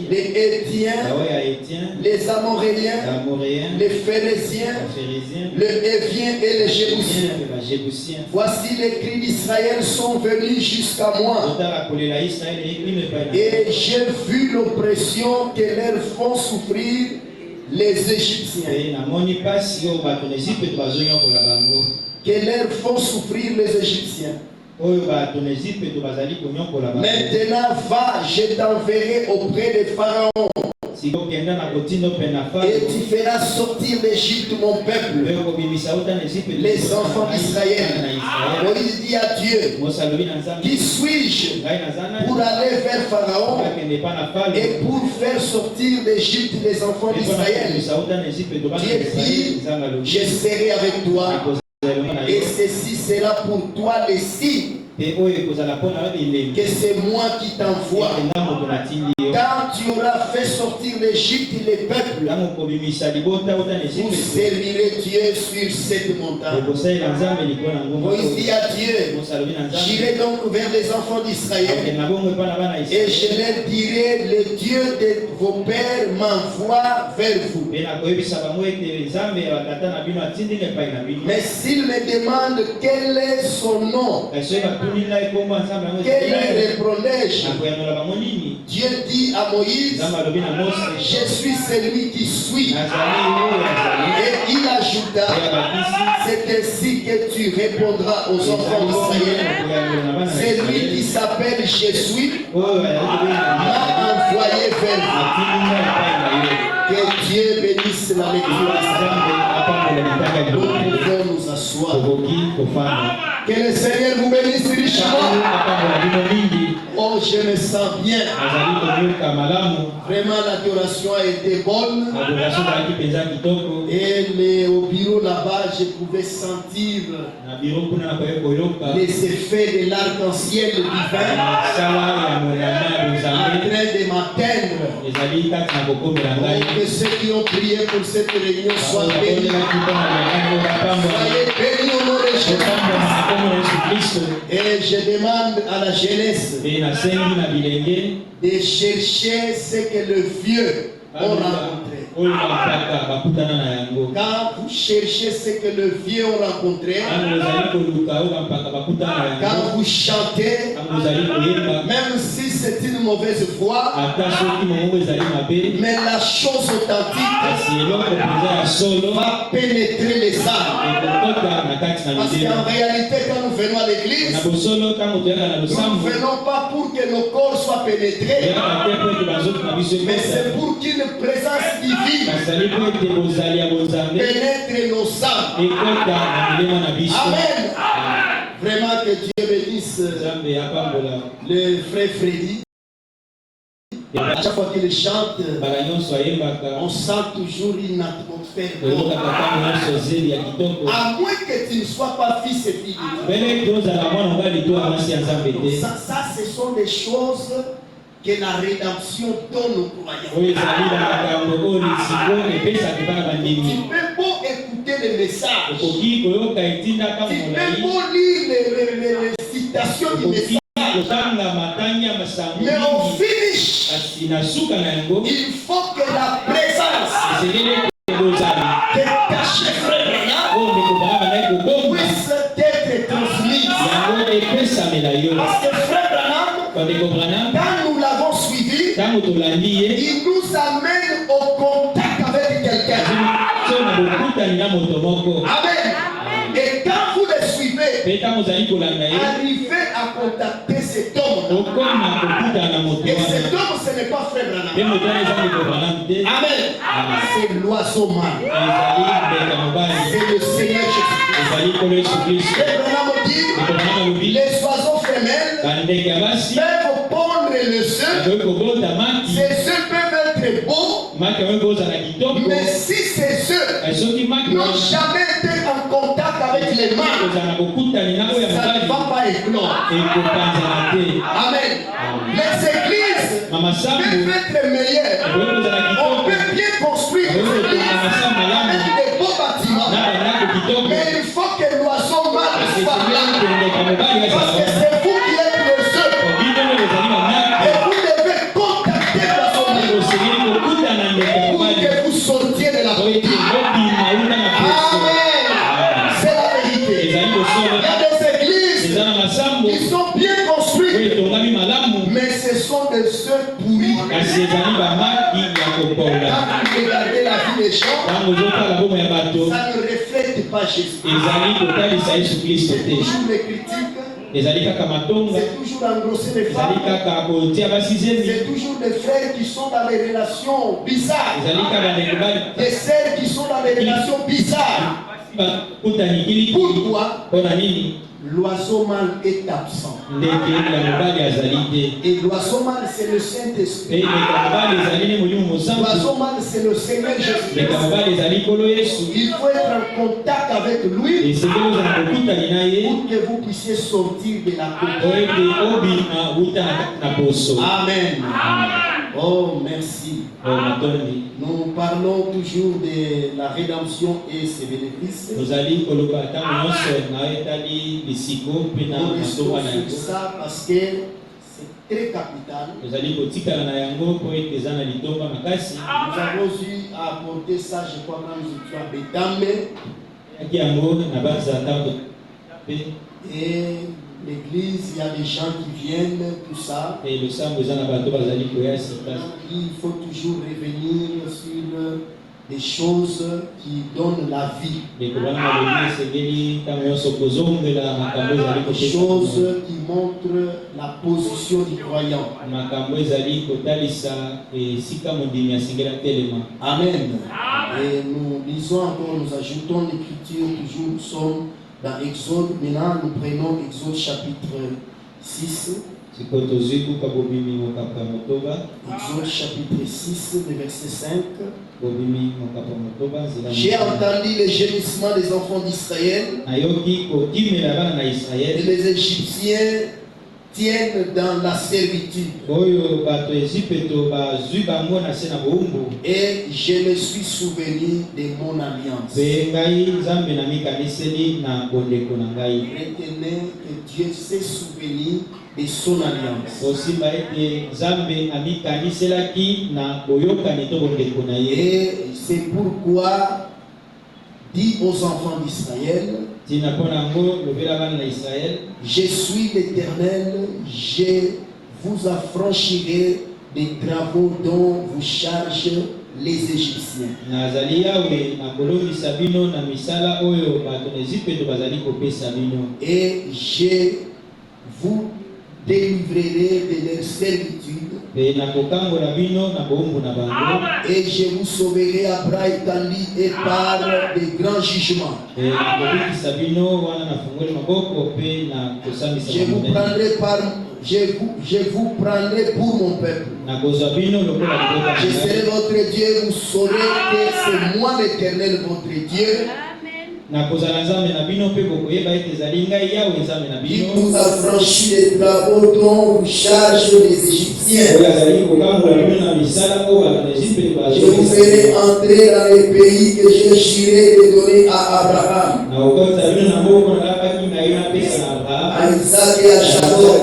les Hétiens, les Amoréliens, les Phéréziens, les Héviens et les Jébusiens. Voici les cris d'Israël sont venus jusqu'à moi. Et j'ai vu l'oppression que leur font souffrir les Égyptiens. Que leur font souffrir les Égyptiens. Maintenant va, je t'enverrai auprès de Pharaon. Et tu feras sortir d'Égypte mon peuple, les enfants d'Israël. Moïse dit à Dieu, qui suis-je pour aller vers Pharaon et pour faire sortir d'Égypte les enfants d'Israël? Dieu dit, je serai avec toi et ceci sera pour toi le signe que c'est moi qui t'envoie. Quand tu auras fait sortir d'Égypte les peuples, vous servirez Dieu sur cette montagne. Moïse dit à Dieu, j'irai donc vers les enfants d'Israël et je leur dirai, le Dieu de vos pères m'envoie vers vous. Mais s'il me demande quel est son nom, quel répondrai-je? Dieu dit à Moïse, je suis celui qui suis. Et il ajouta, c'est ainsi que tu répondras aux enfants d'Israël. Celui qui s'appelle Je suis m'a envoyé vers vous. Que Dieu bénisse la lecture. Nous pouvons nous asseoir. Que le Seigneur vous bénisse richement. Oh, je me sens bien. Vraiment, l'adoration a été bonne. Et au bureau là-bas, je pouvais sentir les effets de l'arc-en-ciel divin en train de m'atteindre. Que ceux qui ont prié pour cette réunion soient bénis. Soyez bénis au nom de Jésus. Et je demande à la jeunesse de chercher ce que le vieux ont rencontré. Quand vous cherchez ce que le vieux ont rencontré, quand vous chantez, même si c'est une mauvaise voix, mais la chose authentique va pénétrer les âmes. Parce qu'en réalité, quand nous venons à l'église, nous ne venons pas pour que nos corps soient pénétrés, mais c'est pour qu'une présence divine pénètre nos âmes. Amen. Vraiment que Dieu bénisse le frère Freddy. À chaque fois qu'il chante, on sent toujours une atmosphère. À moins que tu ne sois pas fils et fille de Dieu. Ça, ce sont des choses que la rédemption donne aux croyants. Tu peux beau écouter les messages, tu peux beau lire les citations du message, mais au finish, il faut que la présence que cachait frère Branham puisse être transmise. Parce que frère Branham, quand nous l'avons suivi, il nous amène au contact avec quelqu'un. Amen. Et quand vous le suivez, arrivez à contacter cet homme. Et cet homme, ce n'est pas frère Branham. Amen. C'est l'oiseau mâle. C'est le Seigneur Jésus. Frère Branham dit, les oiseaux femelles peuvent pondre le œuf. Ces œufs peuvent être beaux. Mais si ces œufs n'ont jamais été en contact avec les mains, ça ne va pas éclore. Amen. Les églises peuvent être meilleures. On peut bien construire des églises avec des beaux bâtiments. Mais il faut que l'oiseau mâle soit là. Parce que c'est vous qui êtes le seul. Et vous devez ce sont des œufs pourris. Quand vous regardez la vie des gens, ça ne reflète pas Jésus. C'est toujours les critiques. C'est toujours engrosser les femmes. C'est toujours des frères qui sont dans des relations bizarres. Des sœurs qui sont dans des relations bizarres. Pourquoi? L'oiseau mâle est absent. Et l'oiseau mâle, c'est le Saint-Esprit. L'oiseau mâle, c'est le Seigneur Jésus. Il faut être en contact avec lui pour que vous puissiez sortir de la côte. Amen. Oh, merci. Nous parlons toujours de la rédemption et ses bénéfices. Nous allons sur ça parce que c'est très capital. Nous avons eu à apporter ça, je crois, quand nous étions à Bétamé. Et l'église, il y a des gens qui viennent, tout ça. Il faut toujours revenir sur des choses qui donnent la vie. Des choses qui montrent la position du croyant. Amen. Et nous lisons encore, nous ajoutons l'écriture, toujours nous sommes dans Exode. Maintenant, nous prenons Exode chapitre 6. Exode chapitre 6, le verset 5. J'ai entendu les gémissements des enfants d'Israël. Et les Égyptiens tiennent dans la servitude. Et je me suis souvenu de mon alliance. Retenez que Dieu s'est souvenu de son alliance. Et c'est pourquoi dit aux enfants d'Israël, je suis l'Éternel, je vous affranchirai des travaux dont vous chargent les Égyptiens. Et je vous délivrerai de leur servitude. Et je vous sauverai à bras étendus et par de grands jugements. Je vous prendrai pour mon peuple. Je serai votre Dieu, vous saurez que c'est moi l'Éternel votre Dieu. Il vous affranchit les travaux dont vous chargent les Égyptiens. Je vous ferai entrer dans les pays que je jurai de donner à Abraham, à Isaac et à Jacob.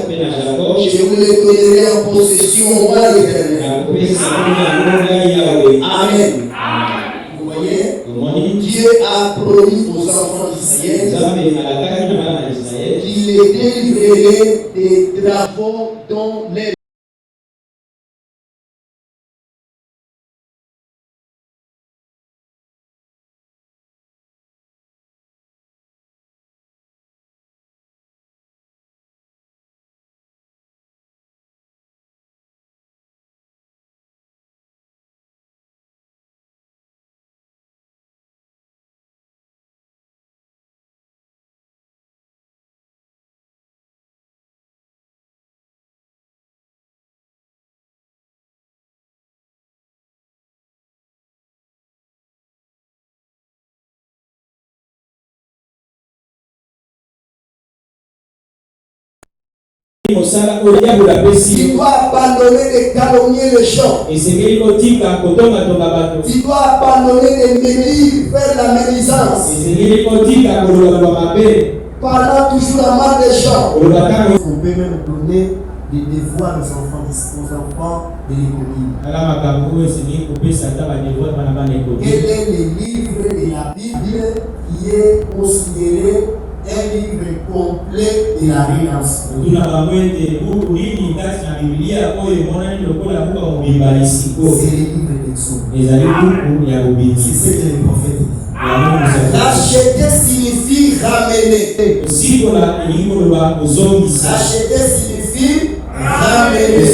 Je vous les donnerai en possession, moi l'Éternel. Amen. Dieu a promis aux enfants d'Israël qu'il les délivrerait des travaux dont les Tu dois abandonner de calomnier les gens. Tu dois abandonner de médire, faire la médisance. Parlant toujours la main des gens. On peut même donner des devoirs aux enfants de l'économie. Quel est le livre de la Bible qui est considéré un livre complet de la rédemption. C'est le livre d'Exode. C'est ce que le prophète dit. Racheter signifie ramener. Racheter signifie ramener.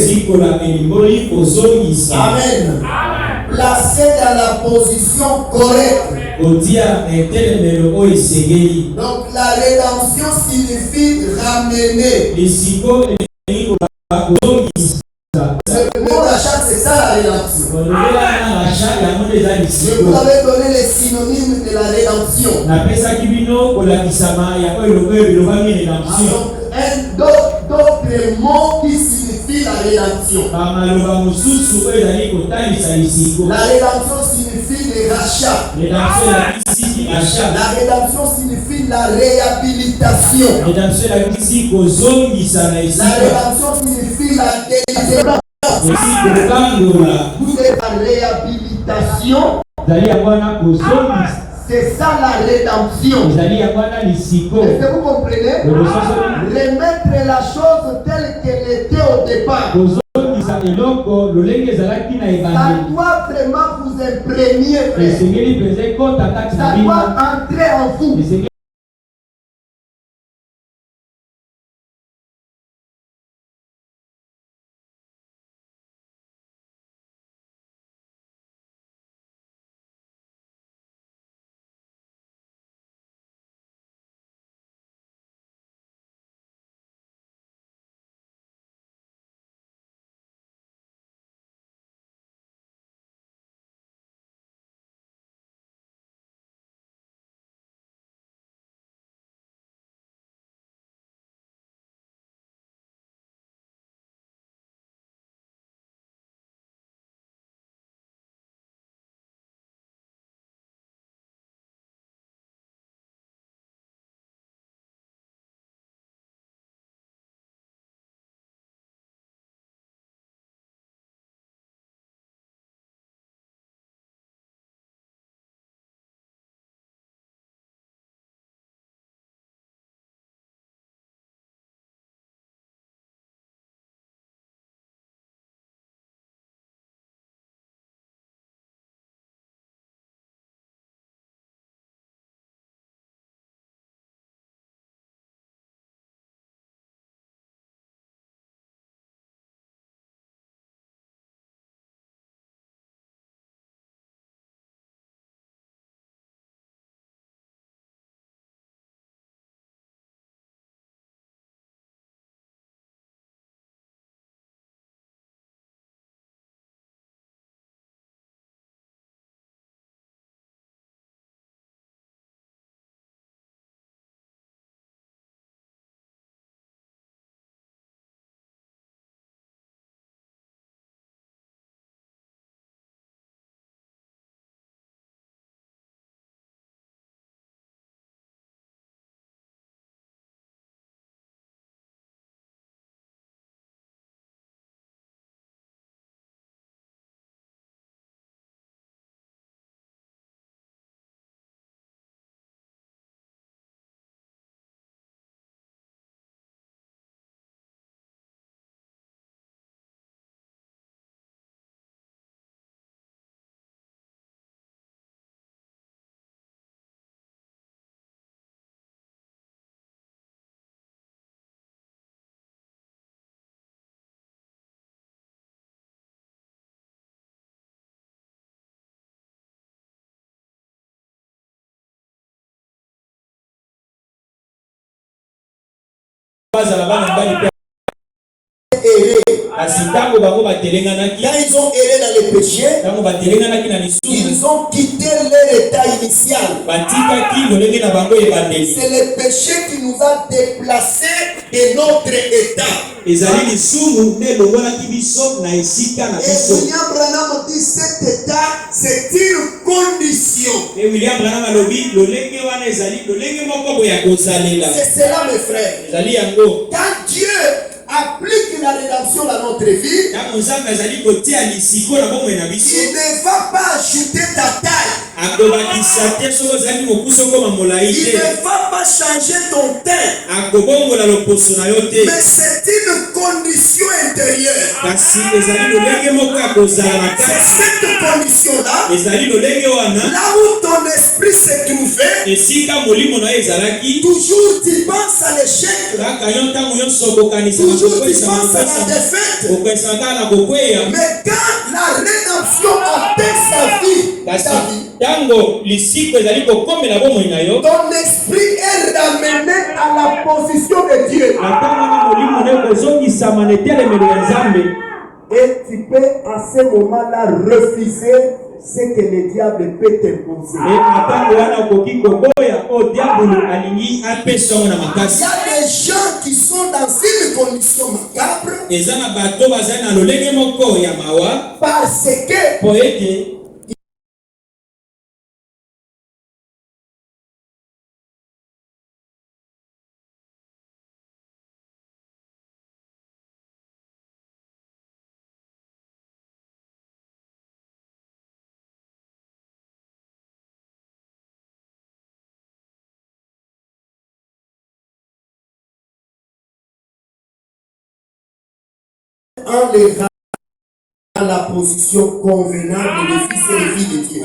Amen. Placé dans la position correcte. Donc la rédemption signifie ramener. Le mot d'achat, c'est ça la rédemption. Je vous avais donné les synonymes de la rédemption. D'autres mots qui signifient la rédemption. La rédemption signifie le rachat. La rédemption signifie la réhabilitation. La rédemption signifie la délivrance. Vous êtes la réhabilitation. C'est ça la rédemption. Est-ce que vous comprenez? Remettre la chose telle qu'elle était au départ. Ça doit vraiment vous imprégner. Ça doit entrer en vous. Quand ils ont erré dans le péché, ils ont quitté leur état initial. C'est le péché qui nous a déplacés de notre état. Et William Branham dit cet état, c'est une condition. C'est cela mes frères. Quand Dieu applique la rédemption dans notre vie, il ne va pas ajouter ta taille. Il ne va pas changer ton teint. Mais c'est une condition intérieure. C'est cette condition-là, là où ton esprit s'est trouvé, toujours tu penses à l'échec. Toujours tu penses à la défaite. Mais quand la rédemption atteint sa vie, ton esprit est ramené à la position de Dieu. Et tu peux à ce moment-là refuser ce que le diable peut t'imposer. Il y a des gens qui sont dans une condition macabre parce que en les à la position convenable des fils et des filles de Dieu.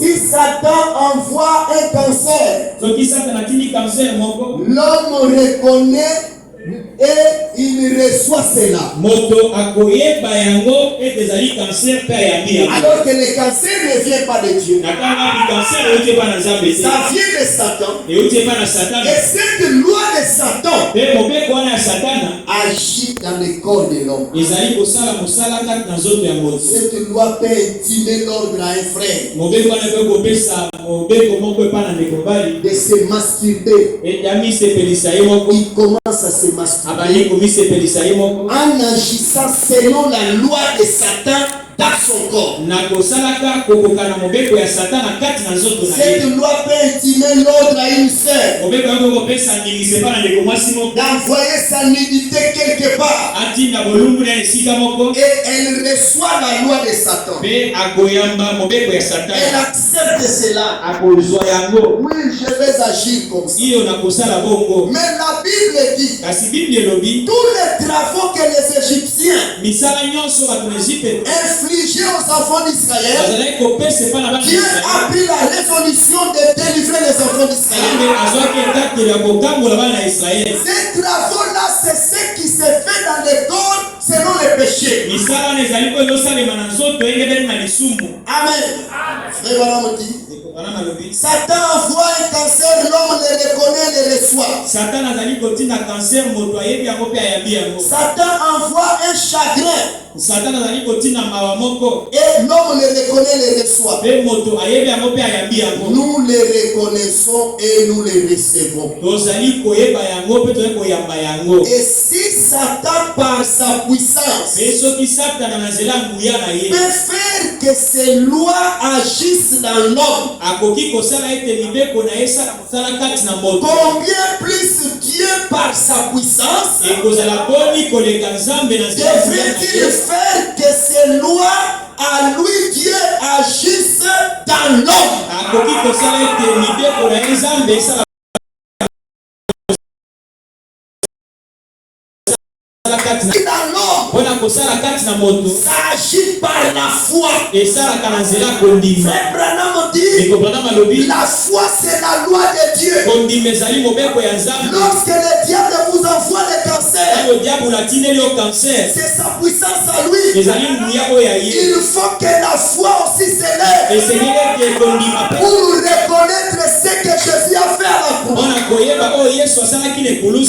Si Satan envoie un cancer, l'homme reconnaît et il reçoit cela. Alors que le cancer ne vient pas de Dieu, ça vient de Satan. Et cette loi de Satan agit dans le corps de l'homme. Cette loi peut intimer l'ordre à un frère de se masturber. Il commence à se masturber en agissant selon la loi de Satan dans son corps. Cette loi peut intimer l'ordre à une sœur d'envoyer sa nudité quelque part, et elle reçoit la loi de Satan. Elle accepte cela. Oui, je vais agir comme ça. Mais la Bible dit tous les travaux que les Égyptiens infligés aux enfants d'Israël, Dieu a pris la résolution de délivrer les enfants d'Israël. Ces travaux-là, c'est ce qui se fait dans le corps selon le péché. Amen. Satan envoie un cancer, l'homme le reconnaît, le reçoit. Satan envoie un chagrin, et l'homme le reconnaît, le reçoit. Nous le reconnaissons et nous le recevons. Et si Satan par sa puissance peut faire que ces lois agissent dans l'homme, combien plus Dieu par sa puissance devrait-il faire que ces lois à lui Dieu agissent dans l'homme? Dans l'homme, ça agit par la foi. Frère Branham dit, la foi c'est la loi de Dieu. Lorsque le diable vous envoie le cancer, c'est sa puissance à lui. Il faut que la foi aussi s'élève pour reconnaître ce que Jésus a fait à la croix.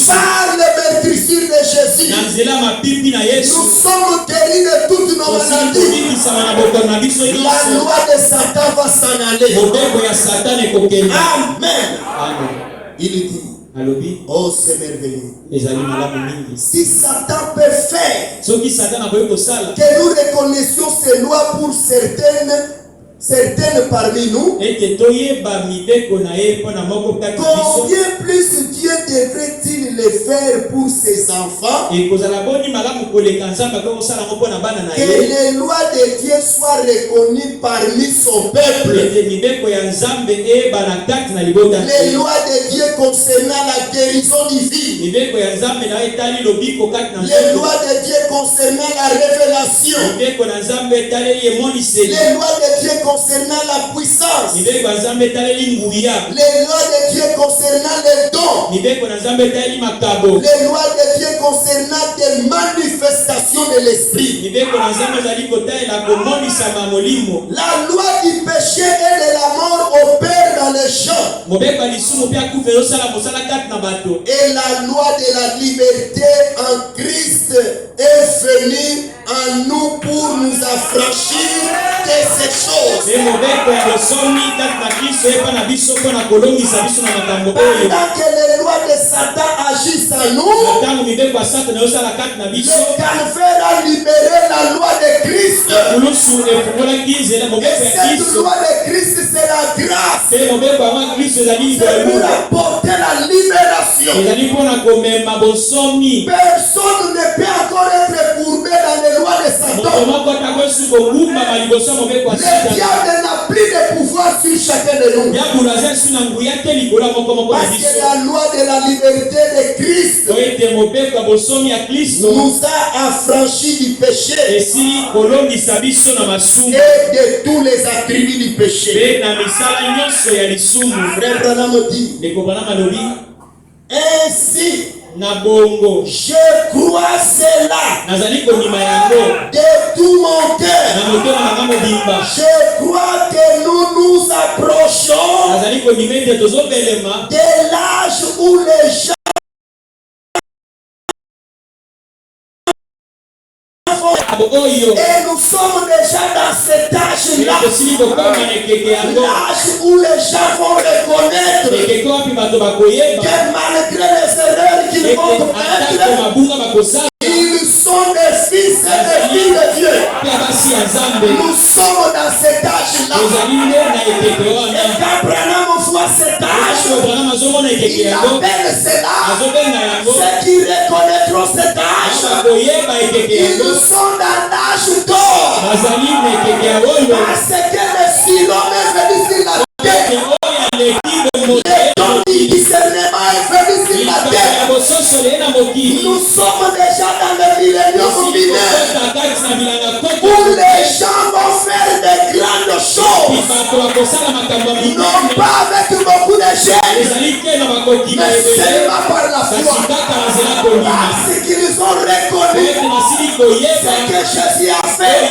Par le meurtrissure de Jésus, nous sommes guéris de toutes nos maladies. La loi de Satan va s'en aller. Amen. Il dit, oh, c'est merveilleux. Si Satan peut faire que nous reconnaissions ces lois pour certaines parmi nous, combien plus Dieu devrait-il le faire pour ses enfants? Que les lois de Dieu soient reconnues parmi son peuple. Les lois de Dieu concernant la guérison divine. Les lois de Dieu concernant la révélation. Les lois de Dieu concernant la puissance. Les lois de Dieu concernant les dons. Les lois de Dieu concernant des manifestations de l'esprit. La loi du péché et de la mort opère dans les champs. Et la loi de la liberté en Christ est venue en nous pour nous affranchir de ces choses. Pendant que les lois de Satan agissent en nous, le calvaire a libéré la loi de Christ. Et cette loi de Christ, c'est la grâce. C'est pour apporter la libération. Personne ne peut encore être courbé dans les lois de Satan. Le diable n'a plus de pouvoir sur chacun de nous. Parce que la loi de la liberté de Christ nous a affranchis du péché et de tous les attributs du péché. Frère Branham dit, ainsi je crois cela de tout mon cœur. Je crois que nous nous approchons de l'âge où les gens et nous sommes déjà dans cet âge-là, l'âge où les gens vont reconnaître que malgré les erreurs qu'ils vont commettre, ils sont des fils et des filles de Dieu. Nous sommes dans cet âge-là. Et quand Branham voit cet âge, il appelle cela ceux qui reconnaîtront cet âge. Ils sont dans l'âge d'or. Parce que le silence est venu sur la terre. Le don du discernement est venu sur la terre. Nous sommes déjà dans le millénium final où les gens vont faire de grandes choses. Non pas avec beaucoup de chaînes, mais seulement par la foi. Parce qu'ils ont reconnu ce que Jésus a fait.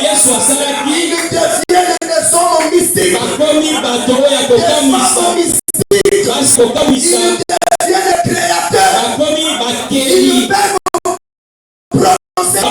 Ils deviennent des hommes mystiques. Des femmes mystiques. Ils deviennent des créateurs. Ils peuvent prononcer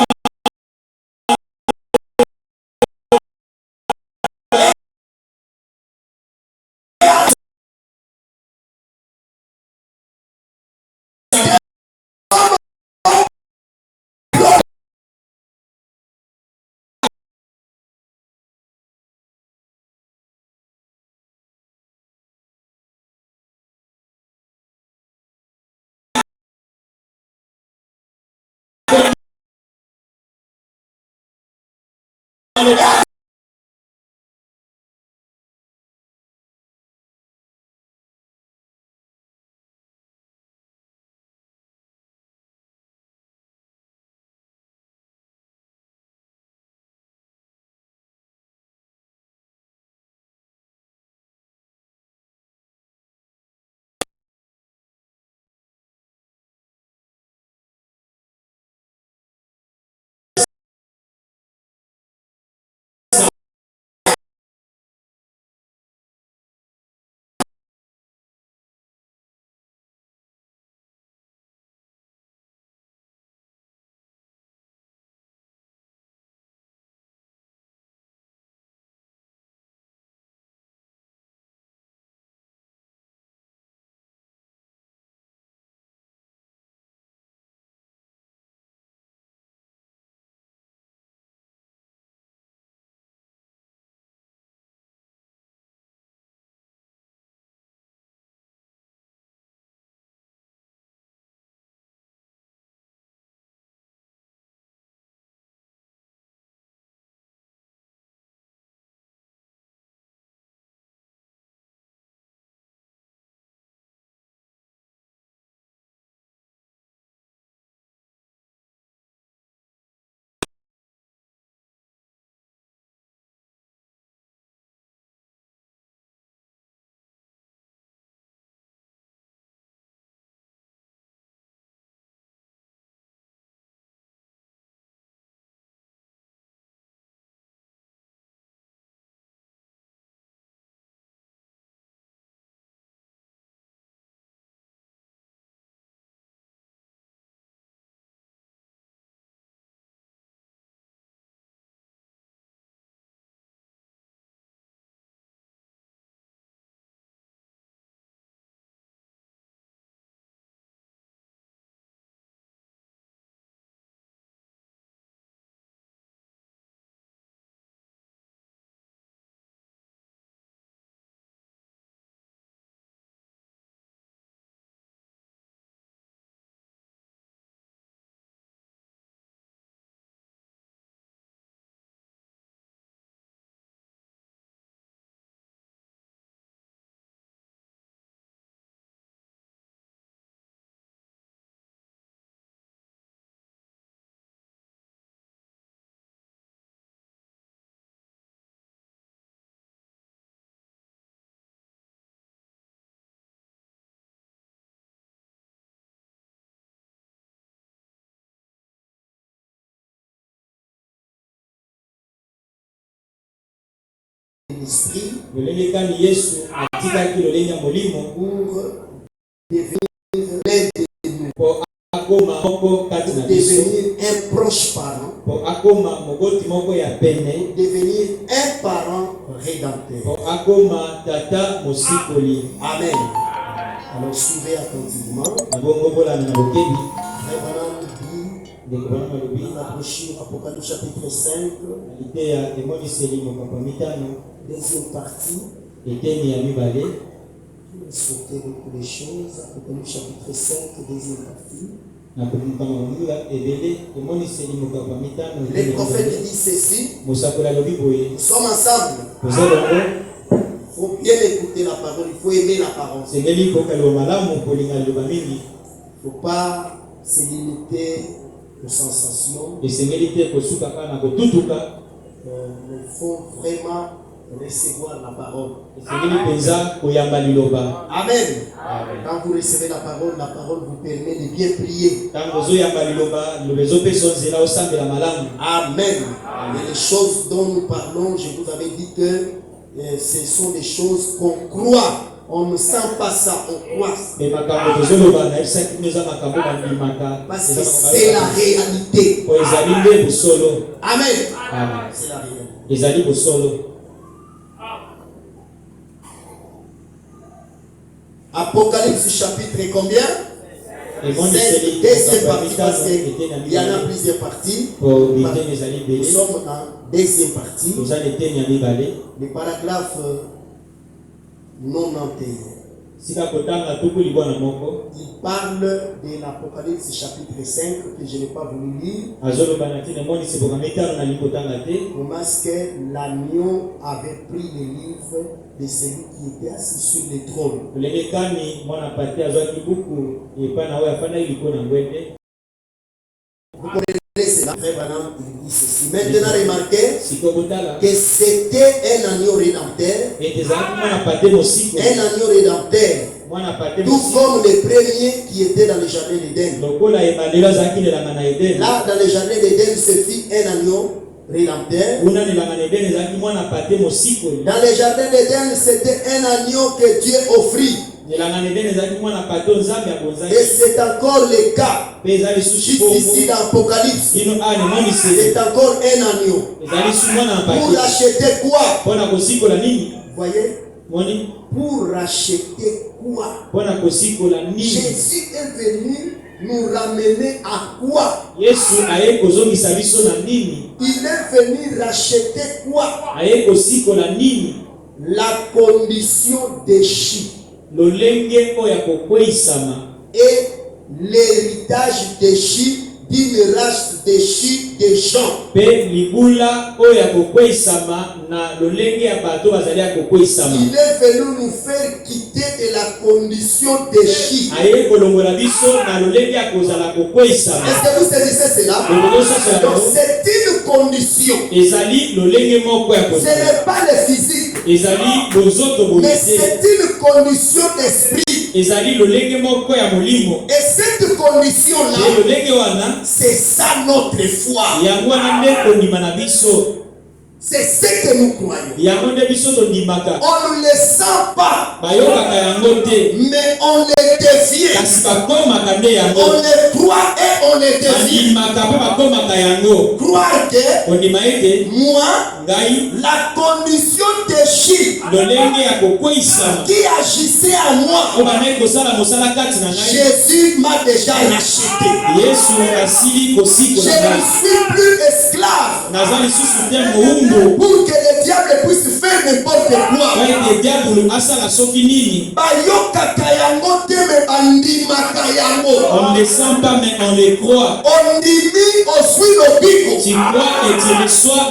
l'esprit pour devenir l'un de nous, pour devenir un proche parent, pour devenir un parent rédempteur. Amen. Alors suivez attentivement. La brochure Apocalypse chapitre 5, deuxième partie. Sauter beaucoup de choses. Apocalypse chapitre 5, deuxième partie. Les prophètes disent ceci. Nous sommes ensemble. Il faut bien écouter la parole, il faut aimer la parole. Il ne faut pas se limiter aux sensations. Il faut vraiment recevoir la parole. Amen. Quand vous recevez la parole vous permet de bien prier. Amen. Et les choses dont nous parlons, je vous avais dit que ce sont des choses qu'on croit. On ne sent pas ça, on croit. Parce que c'est la réalité. Amen. C'est la réalité. Apocalypse chapitre combien? Deuxième partie, parce qu'il y en a plusieurs parties. Nous sommes en deuxième partie. Le paragraphe 91. Il parle de l'Apocalypse chapitre 5 que je n'ai pas voulu lire. Comment est-ce que l'agneau avait pris le livre de celui qui était assis sur le trône. Vous connaissez cela, frère Branham, il dit ceci. Maintenant, remarquez que c'était un agneau rédempteur. Un agneau rédempteur. Tout comme les premiers qui étaient dans le jardin d'Éden. Là, dans le jardin d'Éden, se fit un agneau rédempteur. Dans le jardin d'Éden, c'était un agneau que Dieu offrit. Et c'est encore le cas. Juste ici dans l'Apocalypse, c'est encore un agneau. Pour racheter quoi? Voyez? Pour racheter quoi? Jésus est venu nous ramener à quoi? Il est venu racheter quoi? La condition déchue et l'héritage déchu d'une race déchue des gens. Il est venu nous faire quitter de la condition déchue. Est-ce que vous saisissez cela? Donc c'est une condition. Ce n'est pas le physique, mais c'est une condition d'esprit. Et cette condition-là, c'est ça notre foi. C'est ce que nous croyons. On ne le sent pas, mais on le devient. On le croit et on le devient. Croire que moi, la condition déchue qui agissait à moi, Jésus m'a déjà racheté. Je ne suis plus esclave pour que le diable puisse faire n'importe quoi. On ne les sent pas, mais on les croit. Tu crois et tu reçois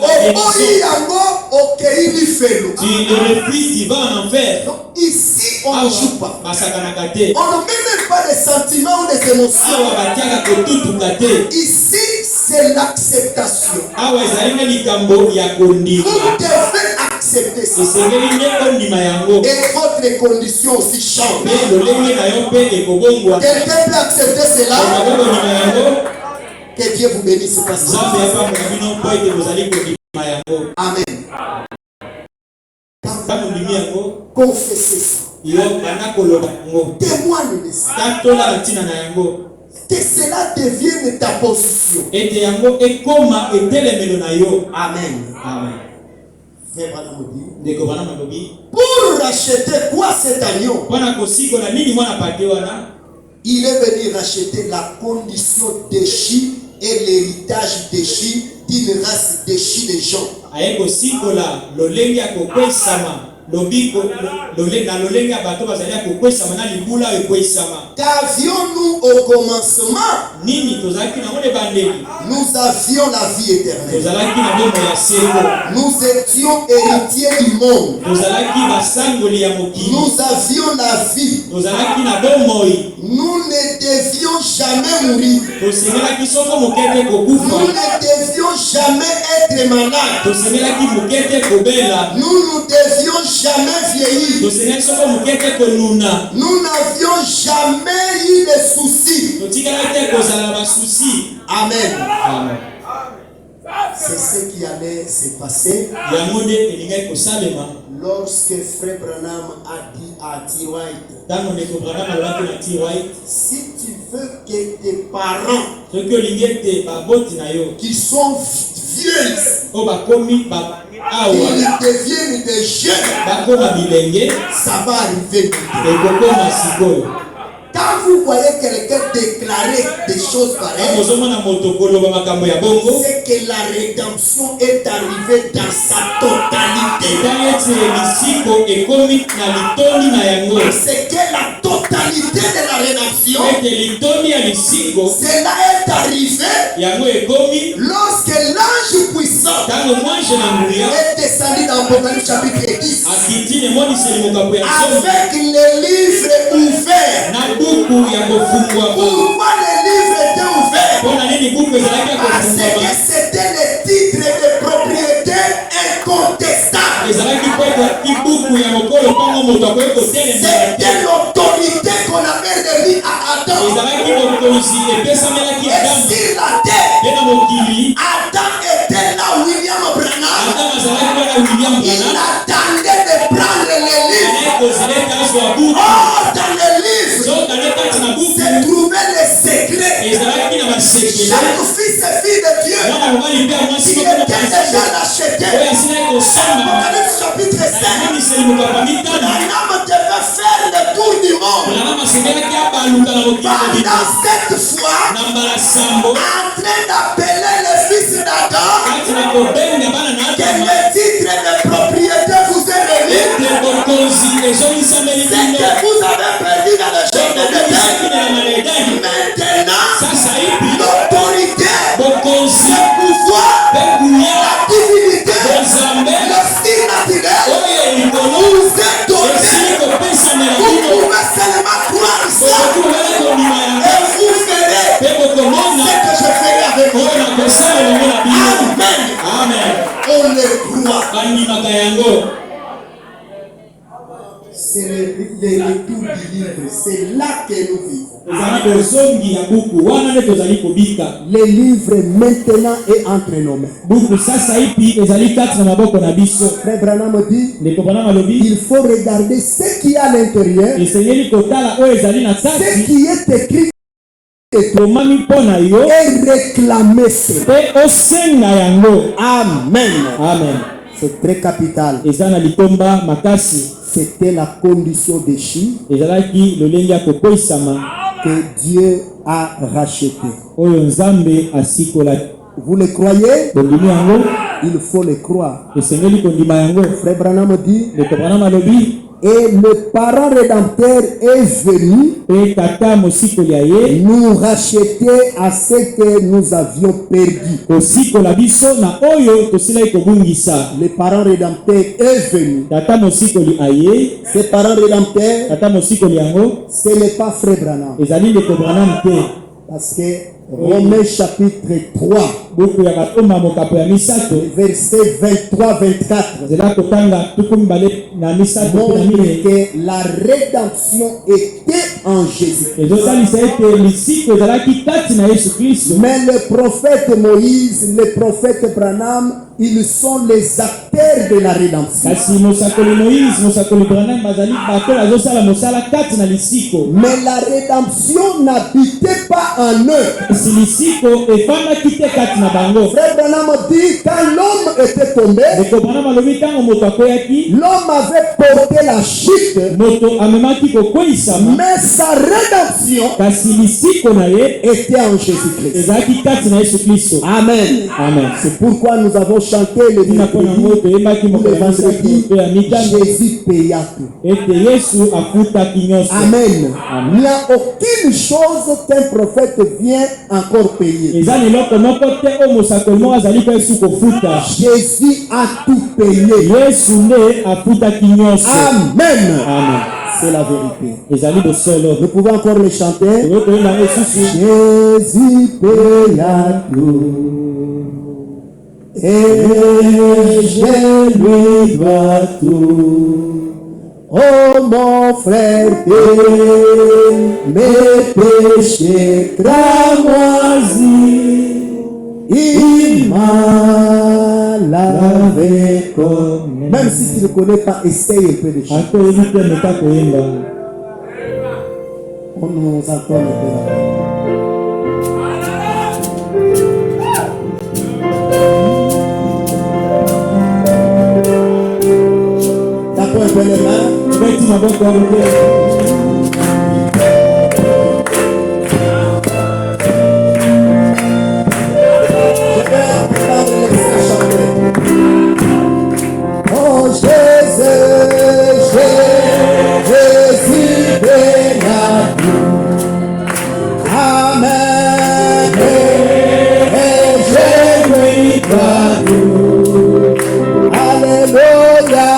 tu le refuses, tu vas en enfer. Donc ici, on ne joue pas. On ne met même pas des sentiments ou des émotions. Ici, c'est l'acceptation. Vous devez accepter ça. Et votre condition aussi change. Quelqu'un peut accepter cela. Que Dieu vous bénisse. Amen. confessez ça. Témoigne de ça. Que cela devienne ta position. Amen. Amen. Pour racheter quoi cet agneau? Il est venu racheter la condition déchue et l'héritage déchu d'une race déchue de gens. Qu'avions-nous au commencement? Nous avions la vie éternelle. Nous étions héritiers du monde. Nous avions la vie. Nous ne devions jamais mourir. Nous ne devions jamais être malades. Nous ne devions jamais vieillir. Nous n'avions jamais eu de soucis. Amen. Amen. C'est ce qui allait se passer lorsque Frère Branham a dit à T. White, si tu veux que tes parents qui sont vieux, ils deviennent des jeunes, ça va arriver. Quand vous voyez quelqu'un déclarer des choses pareilles, c'est que la rédemption est arrivée dans sa totalité. C'est que la totalité de la rédemption, cela est arrivé lorsque l'ange puissant est descendu dans Apocalypse chapitre 10 avec les livres ouverts. Pourquoi les livres étaient ouverts? Parce que c'était le titre de propriété incontestable. C'était l'autorité qu'on avait remis à Adam. Et sur la terre, Adam était là, William Branham. Il attendait de prendre les livres. Oh, dans les livres se trouvait les secrets. Chaque fils et fille de Dieu qui était déjà acheté. Apocalypse chapitre 5. Branham devait faire le tour du monde. Pendant cette fois, en train d'appeler les fils d'Adam, que le titre de propriété vous est remis. C'est que vous avez perdu dans le champ de Éden. Maintenant, l'autorité, le pouvoir, la divinité, le style naturel vous est donné. Vous pouvez seulement croire ça. Et vous verrez ce que je ferai avec vous. Amen. Amen. On le croit. C'est le retour du livre. C'est là que nous vivons. Le livre maintenant est entre nos mains. Frère Branham dit, il faut regarder ce qui est à l'intérieur, ce qui est écrit et réclamer cela. Amen. Amen. C'est très capital. C'était la condition déchue que Dieu a racheté. Vous le croyez? Il faut le croire. Frère Branham dit, et le parent rédempteur est venu nous racheter à ce que nous avions perdu. Le parent rédempteur est venu. Ce parent rédempteur, ce n'est pas Frère Branham. Parce que Romains chapitre 3, verset 23-24 montre que la rédemption était en Jésus. Mais le prophète Moïse, le prophète Branham Ils sont les acteurs de la rédemption. Mais la rédemption n'habitait pas en eux. Frère Branham dit quand l'homme était tombé, l'homme avait porté la chute, mais sa rédemption était en Jésus-Christ. Amen. Amen. C'est pourquoi nous avons chanté le vendredi, Jésus paya tout. Amen. Il n'y a aucune chose qu'un prophète vient encore payer. Jésus a tout payé. Amen. C'est la vérité. Nous pouvons encore le chanter. Jésus paya tout. Et je lui dois tout. Oh mon frère, mes péchés cramoisis, il m'a lavé comme. Même si tu ne connais pas, essaye un peu de chanter. On nous entend un peu. Les mains. Oh Jésus, Jésus béni. Amen. Et je lui dois tout. Alléluia.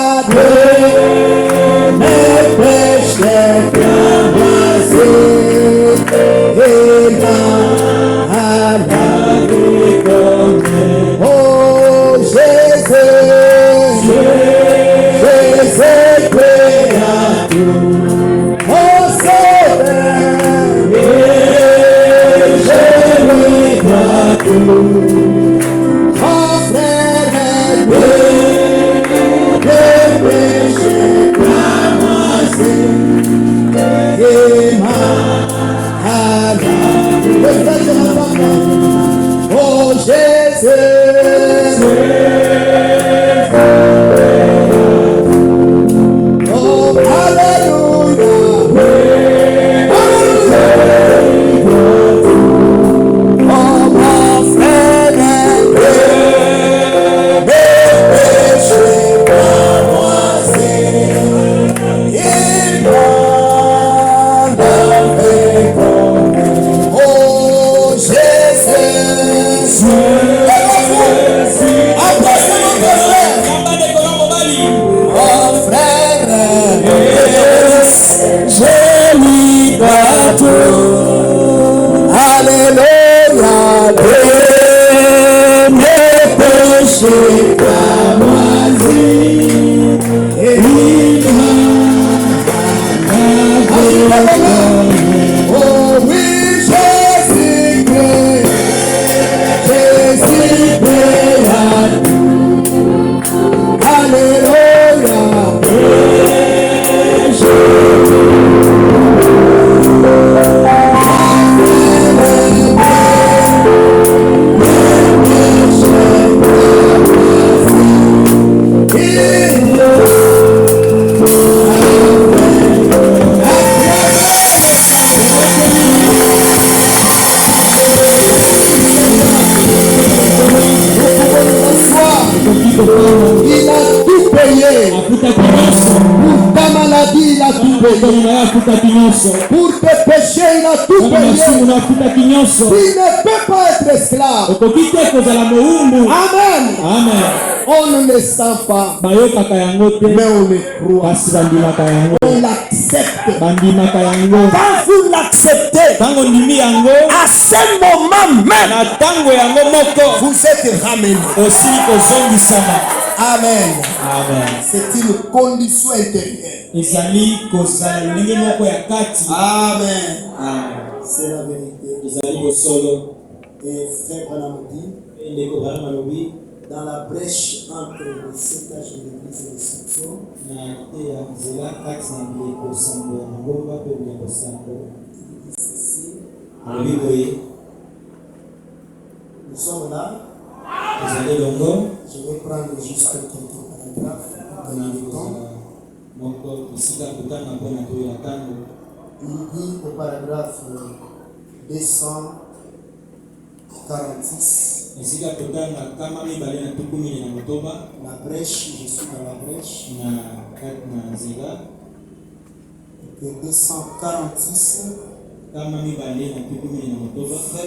Pour tes péchés, il a tout payé. Tu ne peux pas être esclave. Amen. Amen. On ne le sent pas, mais on le croit. On l'accepte. Quand vous l'acceptez, à ce moment même, vous êtes ramené. Amen. Amen. C'est une condition intérieure. Amen. C'est la vérité. Et frère Branham dit, dans la brèche entre le sécage de l'église et le soupçon. Nous sommes là. Je vais prendre juste quelques paragraphes. Il dit au paragraphe 246. La brèche, je suis dans la brèche. Et 246. Frère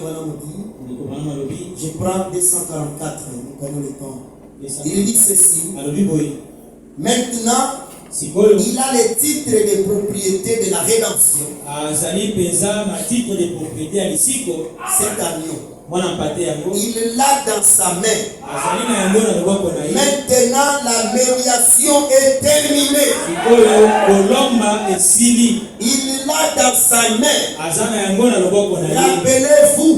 Branham dit, je prends 244, nous gagnons le temps. Il dit ceci. Maintenant, il a le titre de propriété de la rédemption. Cet agneau. Il l'a dans sa main. Maintenant, la médiation est terminée. Il l'a dans sa main. Rappelez-vous,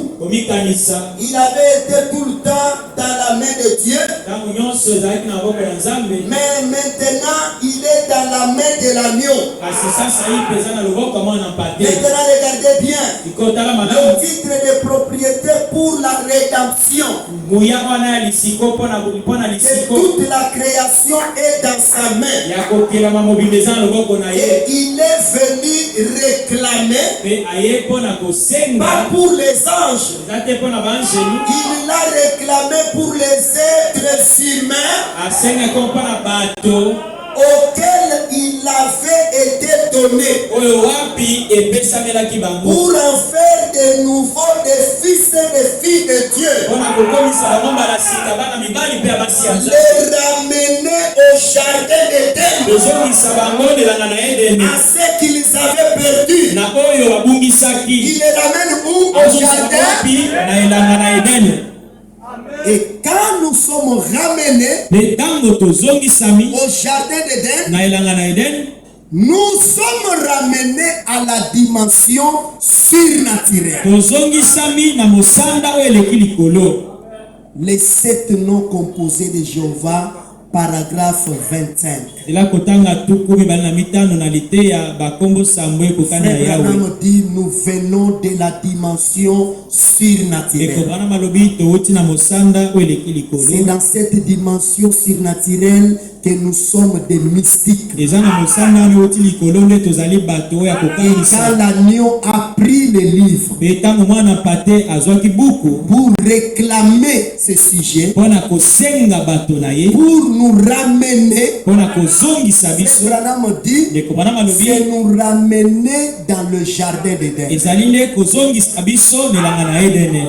il avait été tout le temps dans la main de Dieu. Mais maintenant, il est dans la main de l'agneau. Maintenant, regardez bien. Le titre de propriété pour la rédemption. Et toute la création est dans sa main. Et il est venu réclamer, pas pour les anges. Il l'a réclamé pour les êtres humains auquel il avait été donné pour en faire de nouveaux des fils et des filles de Dieu, les ramener au jardin d'Éden, à ce qu'ils avaient perdu. Il les ramène où? Au jardin. Et quand nous sommes ramenés au jardin d'Éden, nous sommes ramenés à la dimension surnaturelle. Les 7 noms composés de Jéhovah, paragraphe 25. Frère Branham dit, nous venons de la dimension surnaturelle. C'est dans cette dimension surnaturelle que nous sommes des mystiques. Et quand l'agneau a pris le livre pour réclamer ce sujet, pour nous ramener, Branham dit, c'est nous ramener dans le jardin d'Éden,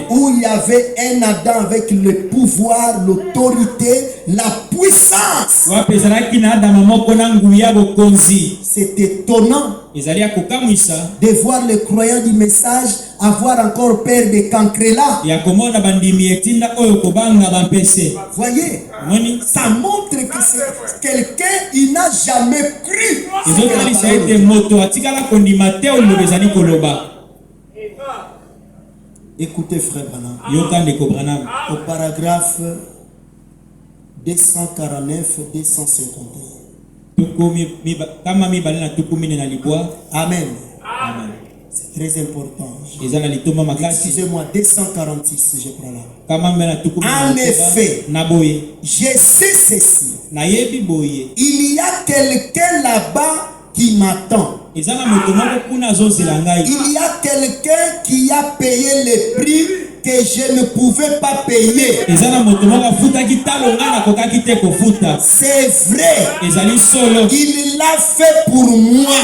où il y avait un Adam avec le pouvoir, l'autorité, la puissance. C'est étonnant de voir les croyants du message avoir encore peur de Cancrela. Voyez, ça montre que c'est quelqu'un qui n'a jamais cru. Écoutez, frère Branham, au paragraphe 249, 251. Amen. C'est très important. Excusez-moi, 246, je prends là. En effet, je sais ceci. Il y a quelqu'un là-bas qui m'attend. Il y a quelqu'un qui a payé le prix que je ne pouvais pas payer. C'est vrai. Il l'a fait pour moi.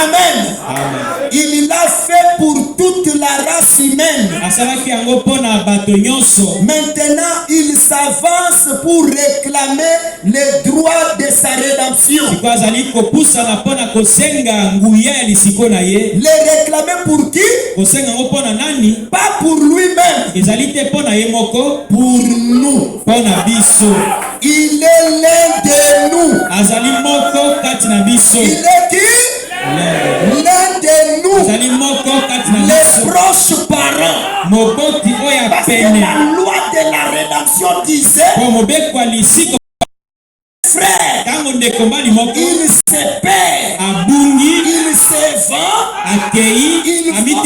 Amen. Il l'a fait pour toute la race humaine. Maintenant, il s'avance pour réclamer les droits de sa rédemption. Les réclamer pour qui? Pas pour lui-même. Pour nous. Il est l'un de nous. Il est qui? L'un de nous. Les proches parents. Parce que la loi de la rédemption cantion disait frère, il se perd, il se vend, il faut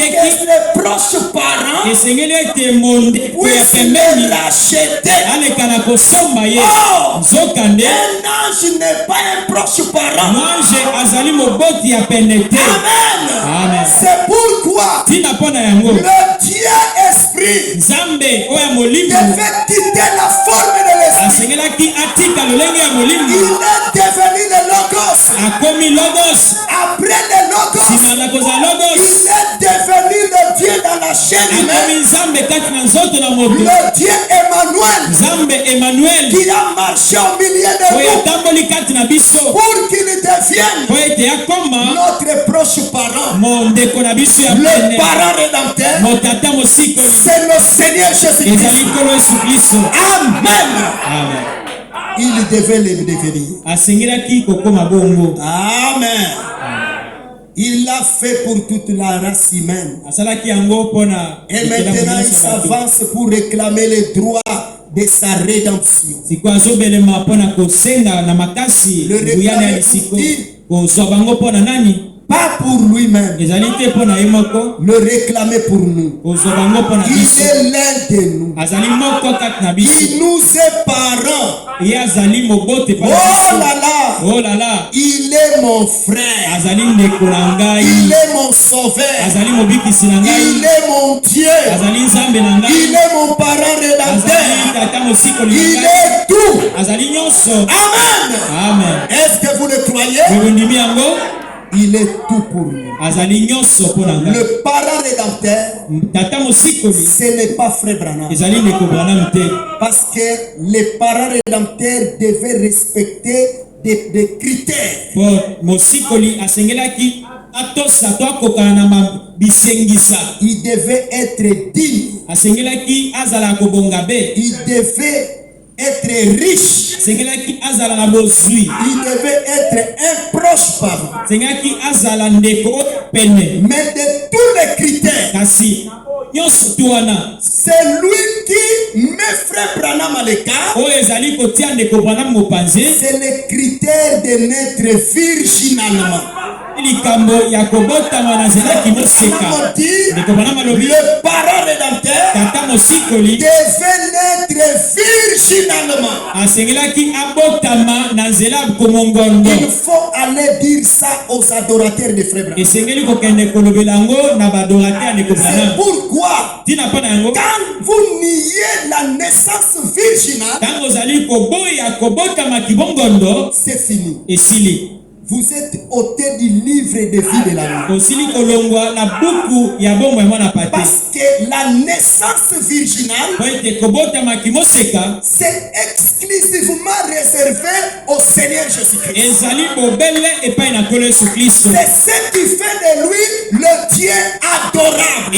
les proches parents puissent le racheter. Oh, un ange n'est pas un proche parent. Amen. C'est pourquoi le Dieu esprit devait quitter la forme de l'esprit. Il est devenu le Logos. Après le Logos, il est devenu le Dieu dans la chaîne humaine. Le Dieu Emmanuel qui a marché au milieu de nous pour qu'il devienne notre proche parent. Le parent rédempteur, c'est le Seigneur Jésus-Christ. Amen. Il devait le devenir. Amen. Il l'a fait pour toute la race humaine. Et maintenant il s'avance pour réclamer les droits de sa rédemption. Pas pour lui-même, le réclamer pour nous. Il est l'un de nous. Il nous est parent. Oh là là, il est mon frère. Il est mon sauveur. Il est mon Dieu. Il est mon parent rédempteur. Il est tout. Amen. Est-ce que vous le croyez? Il est tout pour nous. Le parent rédempteur, ce n'est pas Frère Branham. Parce que les parents rédempteurs devaient respecter des critères. Il devait être digne. Il devait être riche. Il devait être un proche parent. Mais de tous les critères, c'est lui qui met Frère Branham à l'écart. C'est le critère de naître virginalement. Le parent rédempteur devait naître virginalement. Il faut aller dire ça aux adorateurs de Frère Branham. C'est pourquoi quand vous niez la naissance virginale, c'est fini. Vous êtes ôté du livre de vie de la vie. Parce que la naissance virginale, c'est exclusivement réservé au Seigneur Jésus-Christ. C'est ce qui fait de lui le Dieu adorable.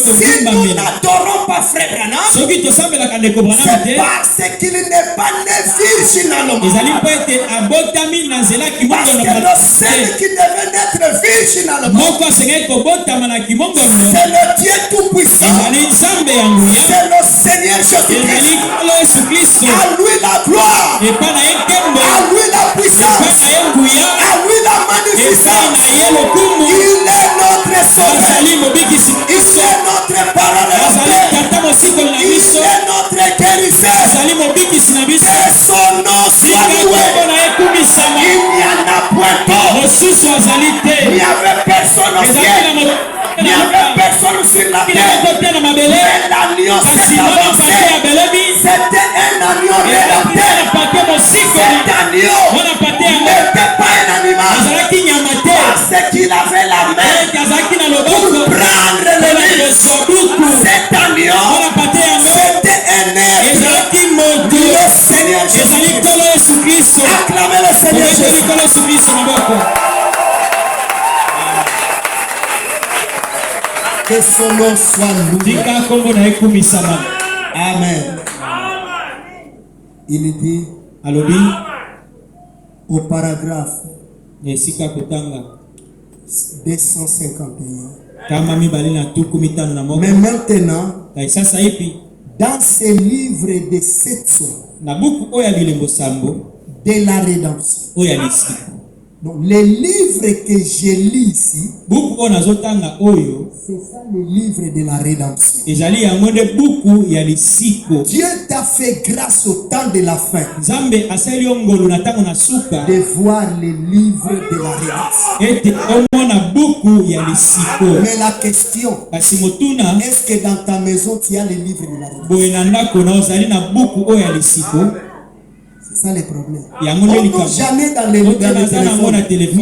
Si nous n'adorons pas Frère Branham, c'est parce qu'il n'est pas né virginalement. Parce que le seul qui devait naître virginalement, c'est le Dieu tout-puissant. C'est le Seigneur Jésus-Christ. À lui la gloire, à lui la puissance, à lui la magnificence. Il est notre sauveur. Il est notre parent. Il est notre guérisseur. Que son nom soit loué. Il n'y en a point d'autre. Il n'y avait personne au ciel. Il n'y avait personne sur la terre. Mais l'agneau s'est avancé. C'était un agneau rédempteur. Cet agneau n'était pas un animal. Parce qu'il avait la main pour prendre le livre. Cet agneau, c'était un être. Le Seigneur Jésus-Christ. Acclamez le Seigneur Jésus-Christ. Que son nom soit loué. Amen. Il dit au paragraphe 251. Mais maintenant, dans ce livre de 700 de la rédemption. Donc, les livres que je lis ici, c'est ça le livre de la rédemption. Dieu t'a fait grâce au temps de la fin de voir les livres de la rédemption. Mais la question, est-ce que dans ta maison tu as les livres de la rédemption? C'est ça le problème. On ne jamais dans les téléphones.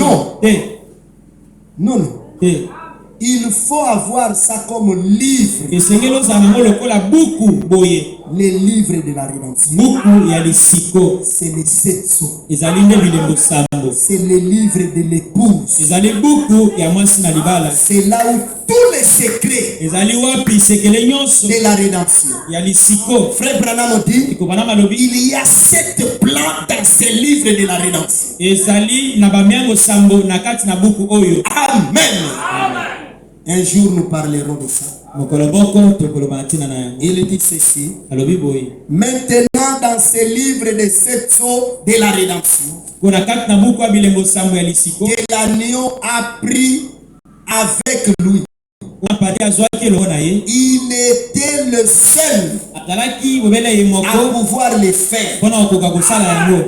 Non. Il faut avoir ça comme livre. Les livres de la rédemption. C'est les 700. C'est les livres de l'épouse. C'est là où tous les secrets de la rédemption. Frère Branham dit, il y a 7 plans dans ces livres de la rédemption. Amen. Un jour nous parlerons de ça. Il dit ceci. Maintenant dans ces livres de 700 de la rédemption, que l'agneau a pris avec lui. Il était le seul à pouvoir les faire.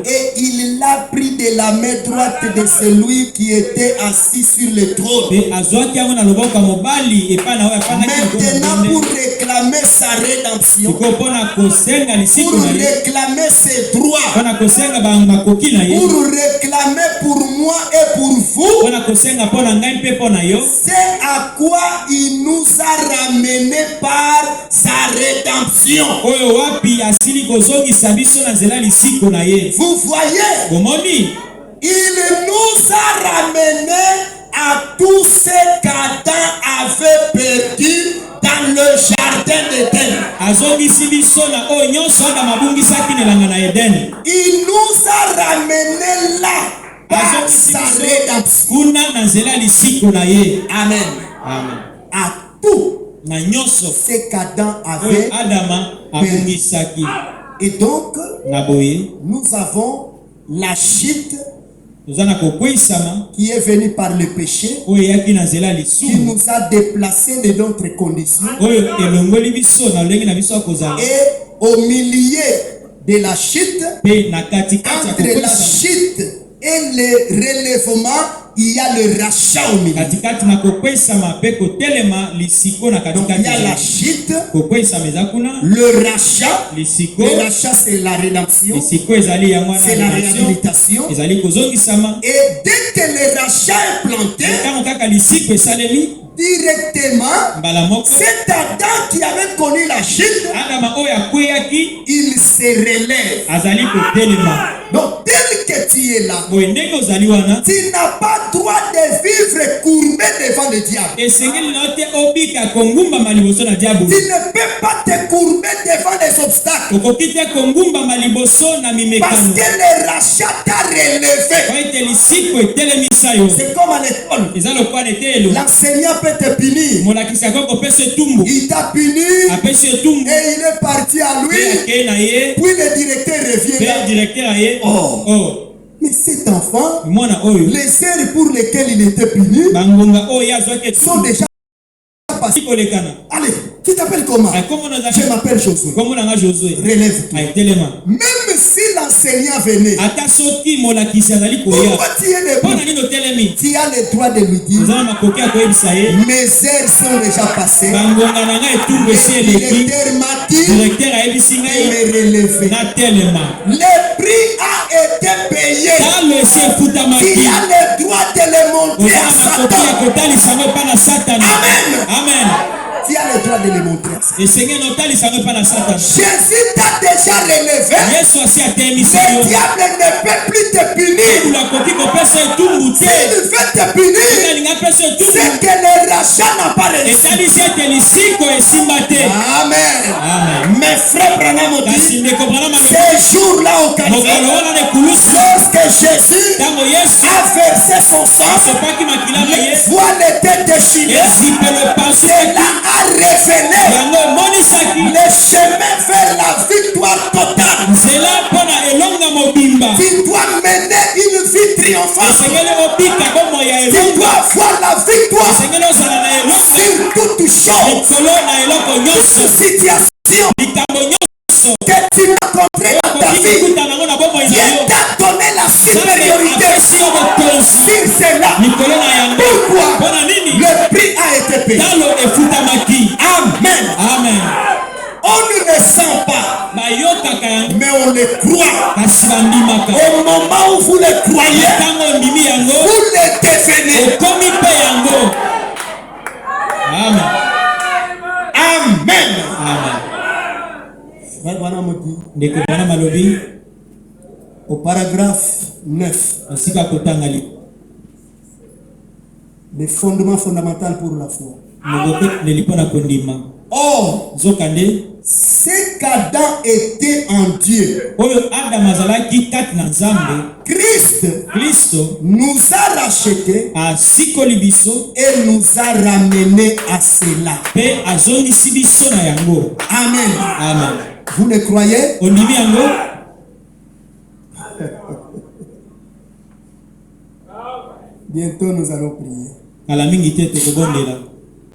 Et il l'a pris de la main droite de celui qui était assis sur le trône. Maintenant, pour réclamer sa rédemption, pour réclamer ses droits, pour réclamer pour moi et pour vous, c'est à quoi il nous a ramené par sa rédemption. Vous voyez, il nous a ramené à tous ces qu'Adam avait perdu dans le jardin d'Éden. Il nous a ramené là par sa rédemption. Amen. À tout ce qu'Adam avait perdu. Et donc, nous avons la chute qui est venue par le péché, qui nous a déplacés de notre condition. Et au milieu de la chute, entre la chute et le relèvement, il y a le rachat au milieu. Donc il y a la chute, le rachat. Le rachat c'est la rédemption, c'est la réhabilitation. Et dès que le rachat est planté, directement, cet Adam qui avait connu la chute, il se relève. Donc tel que tu es là, tu n'as pas droit de vivre courbé devant le diable. Tu ne peux pas te courber devant les obstacles, parce que le rachat t'a relevé. C'est comme à l'école, l'enseignant peut te punir. Il t'a puni et il est parti à lui. Puis le directeur revient. Mais cet enfant, les heures pour lesquelles il était puni sont déjà passées. Allez, tu t'appelles comment? Je m'appelle Josué. Relève-toi. Même si l'enseignant venait, pourquoi tu es debout? Tu as le droit de lui dire, mes heures sont déjà passées. Le directeur m'a dit de me relever. Le prix a été payé. Tu as le droit de le montrer à Satan. Amen. Tu as le droit de le montrer. Jésus t'a déjà relevé. Le diable ne peut plus te punir. S'il veut te punir, c'est que le rachat n'a pas réussi. Amen. Mes frères Branham ont dit, ces jours-là au Calvaire, lorsque Jésus a versé son sang, le voile était déchiré, cela a révélé le chemin vers la victoire totale. Tu dois mener une vie triomphante. Tu dois avoir la victoire sur toute chose, toute situation que tu as rencontrée dans ta vie. Dieu t'a donné la supériorité sur cela. Pourquoi? Le prix a été payé. Amen. Amen. On ne le sent pas, mais on le croit. Au moment où vous le croyez, vous le devenez. Amen. Amen. Amen. Au paragraphe 9, les fondements fondamentaux pour la foi. Or, c'est qu'Adam était en Dieu. Christ nous a rachetés et nous a ramenés à cela. Amen. Amen. Vous le croyez? Bientôt nous allons prier.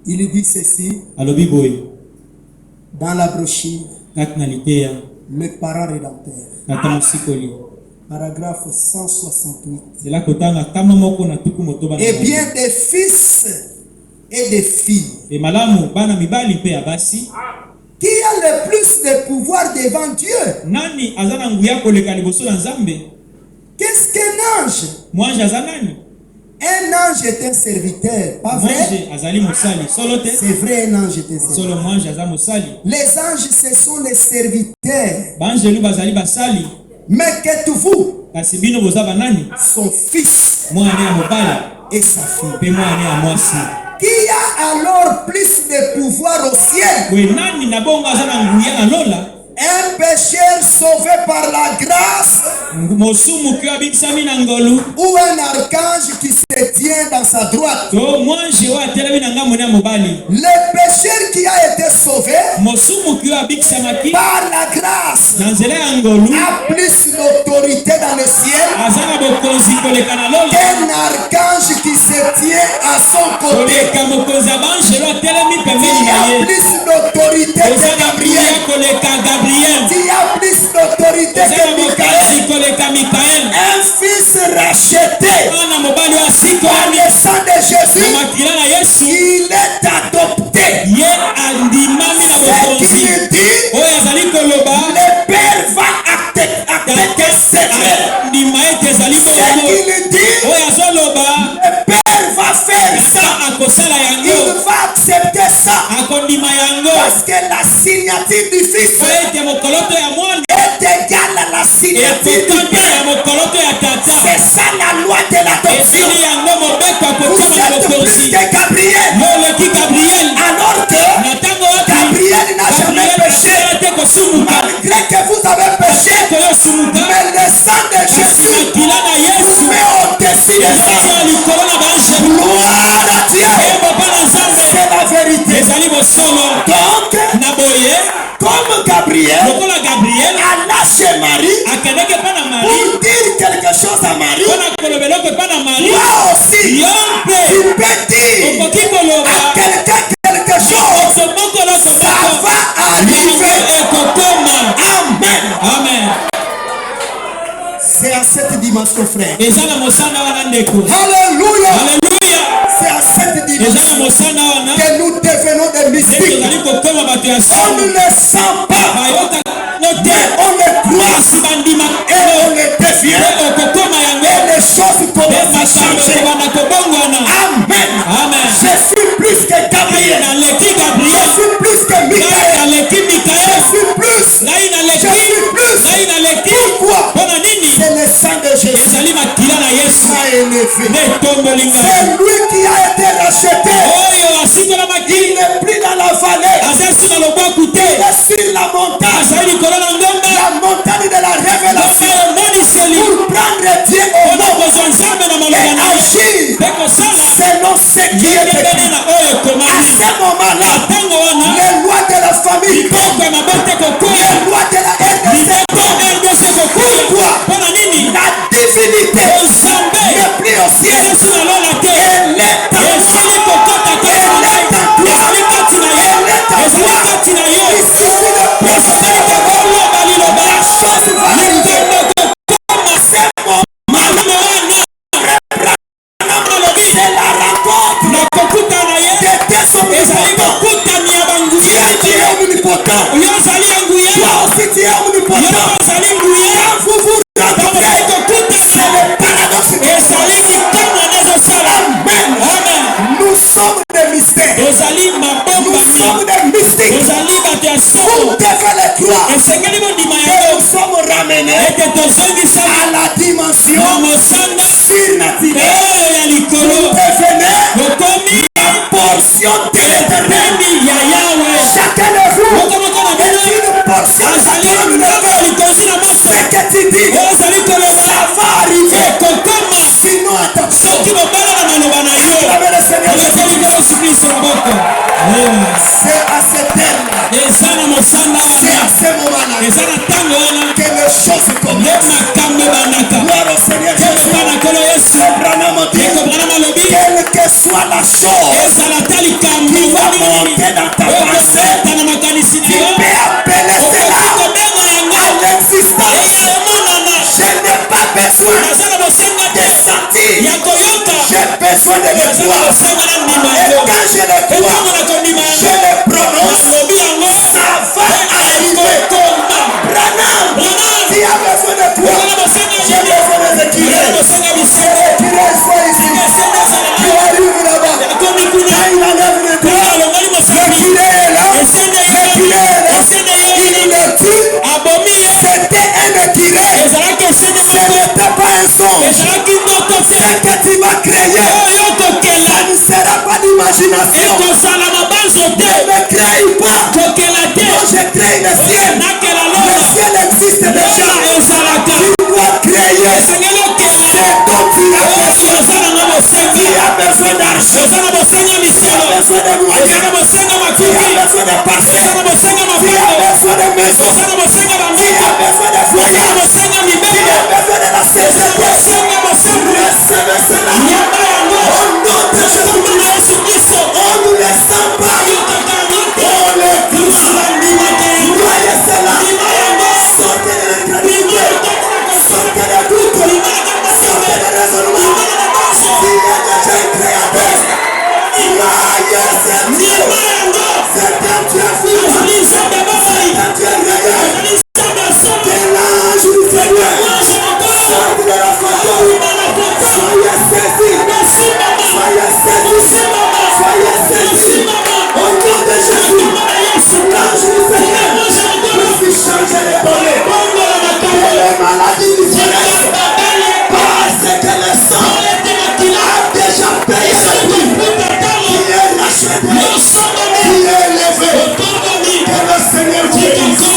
Il dit ceci dans la brochure, le parent rédempteur, paragraphe 168. Et bien des fils et des filles, qui a le plus de pouvoir devant Dieu? Qu'est-ce qu'un ange? Un ange est un serviteur, pas vrai? C'est vrai, un ange est un serviteur. Les anges, ce sont les serviteurs. Mais qu'êtes-vous? Son fils et sa fille. Qui a alors plus de pouvoir au ciel? Un pécheur sauvé par la grâce ou un archange qui se tient dans sa droite? Le pécheur qui a été sauvé par la grâce a plus d'autorité dans le ciel qu'un archange qui se tient à son côté. Il a plus d'autorité que Gabriel. Il y a plus d'autorité que Michael. Un fils racheté par le sang de Jésus, il est adopté. Ce qui nous dit, le Père va acter ses frères. Ce qui nous dit, le Père va faire ça. Il va accepter ça. Parce que la signature du Fils est égale à la signature du Père. C'est ça la loi de l'adoption. Vous êtes plus que Gabriel. Alors que Gabriel n'a jamais péché. Malgré que vous avez péché, mais le sang de Jésus vous met au-dessus de ça. Gloire à Dieu. C'est la vérité. Donc, comme Gabriel alla chez Marie pour dire quelque chose à Marie, toi aussi tu peux dire à quelqu'un quelque chose. Ça va arriver. Amen. C'est à cette dimension, frère. Alléluia. C'est à cette dimension que nous devenons des mystiques. On ne le sent pas, mais on le croit et on le devient. Et les choses commencent à changer. Amen. Je suis plus que Gabriel. Je suis plus que Michael. Je suis plus. Pourquoi? C'est le sang de Jésus qui m'a élevé. C'est lui qui a été racheté. Il n'est plus dans la vallée. Il est sur la montagne. La montagne de la révélation. Pour prendre Dieu au mot. gloire. Que nous sommes ramenés à la dimension surnaturelle. Nous devenez la portion de l'éternel. Chacun de vous est une portion de l'éternel. Ce que tu dis, ça va arriver. Sinon, attention. C'est à ce terme-là, c'est à ce moment-là que les choses commencent. Gloire au Seigneur Jésus. Abraham dit, quelle que soit la chose qui va monter dans ta pensée, tu peux appeler cela à l'existence. Je n'ai pas besoin de sentir, j'ai besoin de le voir. Et quand je le vois, je le prononce, ça va arriver. Branham, tu as besoin de toi, j'ai besoin de te tirer. Sois ici, tu arrives là-bas, quand il enlève le toi, le curé est là, il le dit, c'était un curé, ce n'était pas un son. Ce que tu vas créer, ça ne sera pas d'imagination. Ne me crée pas. Moi je crée le ciel. Le ciel existe déjà. Tu dois créer ce dont tu as besoin. Tu as besoin d'argent. Tu as besoin de moyens. Tu as besoin de parcelles. Tu as besoin de maisons. Tu as besoin de foyers. Tu as besoin de la société. Recevez cela. Au nom de Jésus-Christ. On ne le sent pas. On le croit. Croyez cela. Sortez de l'incrédulité. Sortez de doute. Sortez de raisonnement. Il y a déjà un créateur. Croyez ce Dieu. C'est un Dieu vivant. C'est un Dieu réel. C'est l'ange du Seigneur. Sortez de la fantôme. Soyez saisis. Soyez saisis. Soyez saisis. Au nom de Jésus. L'ange du Seigneur. Puisse changer les données. Que les maladies disparaissent. Parce que le sang a déjà payé le prix. Qui est racheté. Qui est élevé. Que le Seigneur vous bénisse.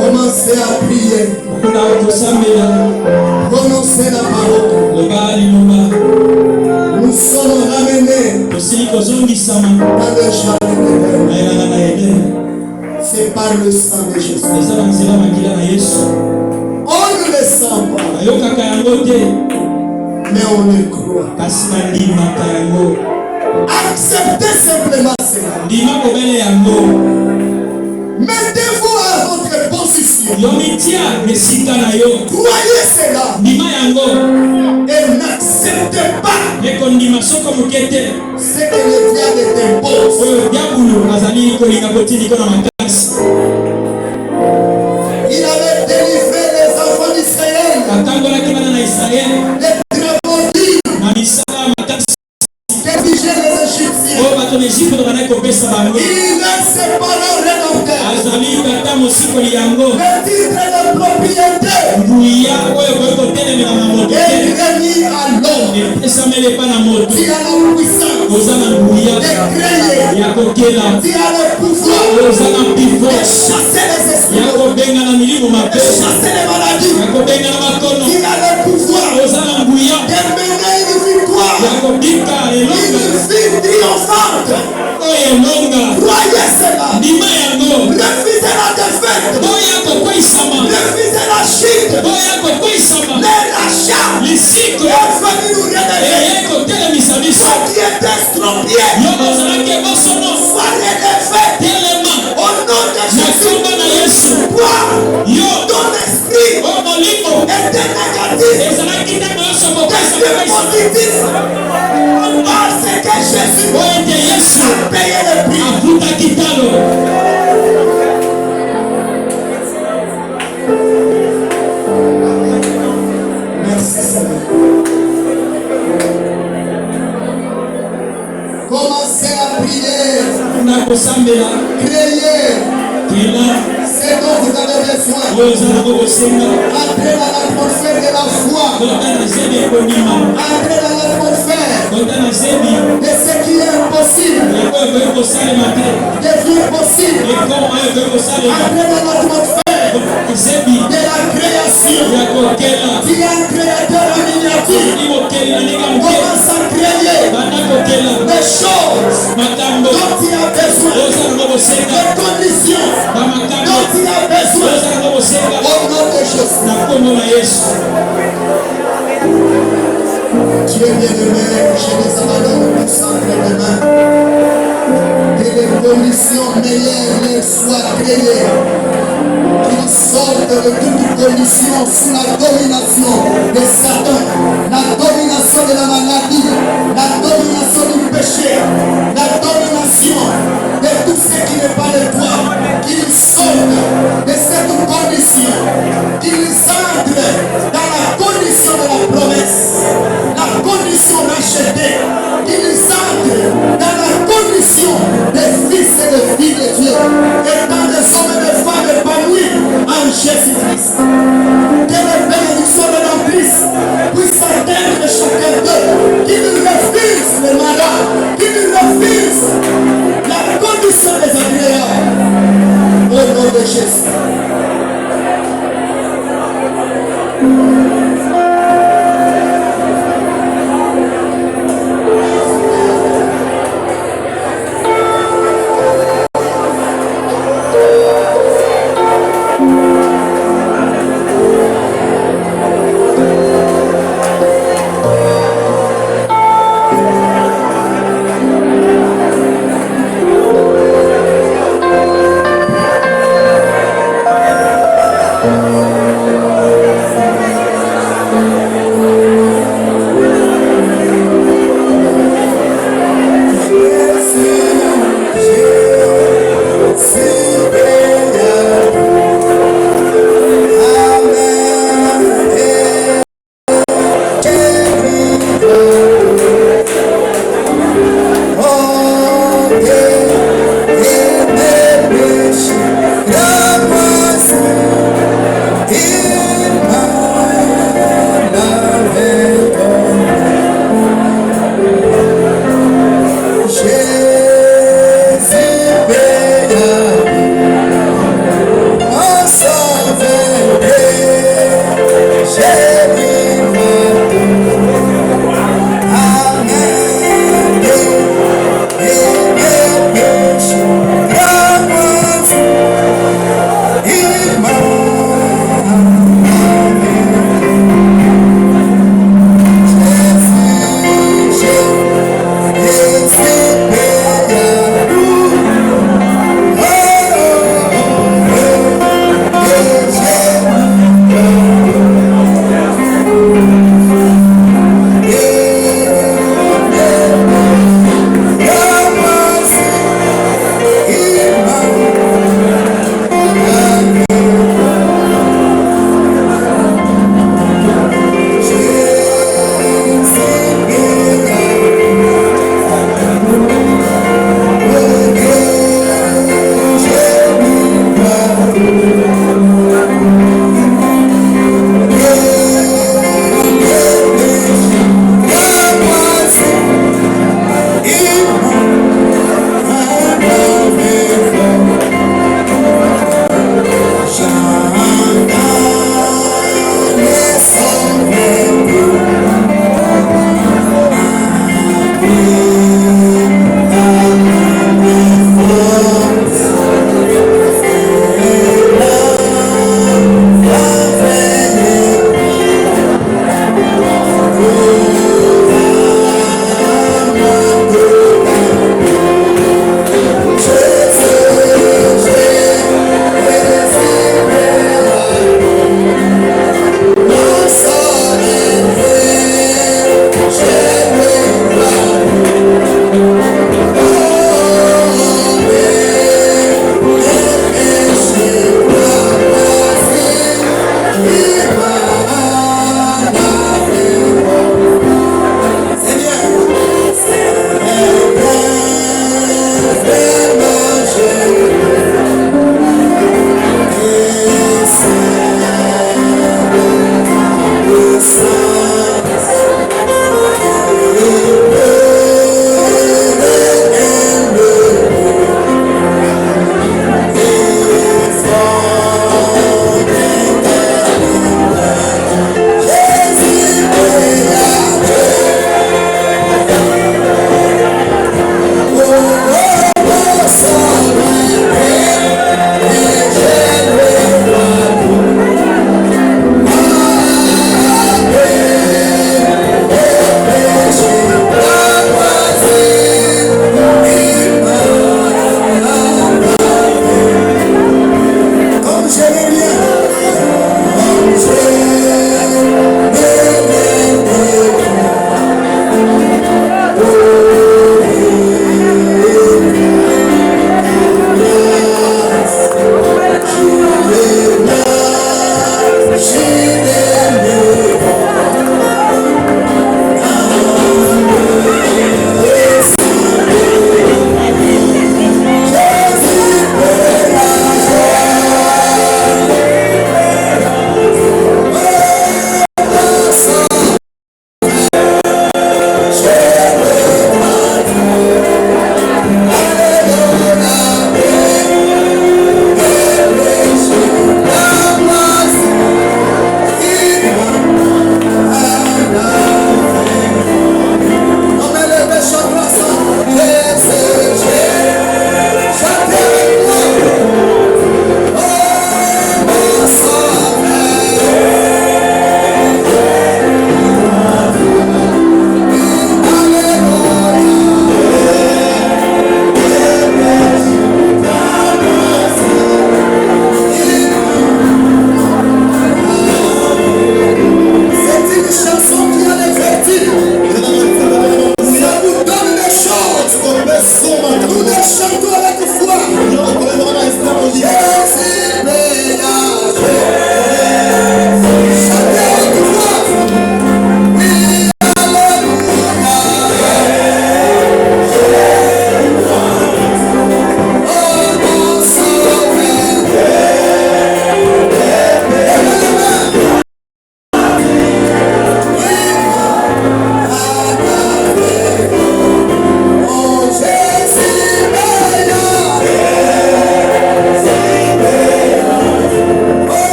Commencez à prier. Prononcez la parole. Nous sommes ramenés dans le jardin d'Éden. C'est par le sang de Jésus. On ne le sent pas, mais on le croit. Acceptez simplement cela. Mettez-vous à votre position. Croyez cela. Et n'acceptez pas ce que le diable t'impose. Il avait délivré les enfants d'Israël. Les trébordis. Qui digèrent les Égyptiens. Il est séparé au Rédempteur. Le titre de propriété. Et il est mis à l'homme. Qui a la puissance de créer. Qui a le pouvoir de chasser les esprits. De chasser les maladies. Qui a le pouvoir de mener une victoire. Une vie triomphante. Croyez cela. Refusez la défaite. Refusez la chute. Les déjà est venu nous révéler ce qui est estropié soit relevé au nom de Jésus. Toi, ton esprit était négatif, était positif, parce que Jésus a payé le prix. Merci Seigneur. Commencez à prier. Créez ce dont vous avez besoin. Entrez dans l'atmosphère de la foi. Entrez dans l'atmosphère de ce qui est impossible devient possible. Entrez dans l'atmosphère de la création. Tu es un créateur en miniature. Commence à créer des choses dont tu as besoin, des conditions dont tu as besoin au nom de Jésus. Dieu bien-aimé, je les abandonne au centre de main. Que les conditions meilleures leur soient créées. Qu'ils sortent de toute condition sous la domination de Satan, la domination de la maladie, la domination du péché, la domination de tout ce qui n'est pas de toi. Qu'ils sortent de cette condition, qu'ils entrent dans la condition de la promesse, la condition rachetée, qu'ils entrent dans la condition des fils et des filles de Dieu, étant des hommes et des femmes épanouis en Jésus-Christ. Que les bénédictions de l'Église puissent atteindre chacun d'eux, qu'ils refusent les malades, qu'ils refusent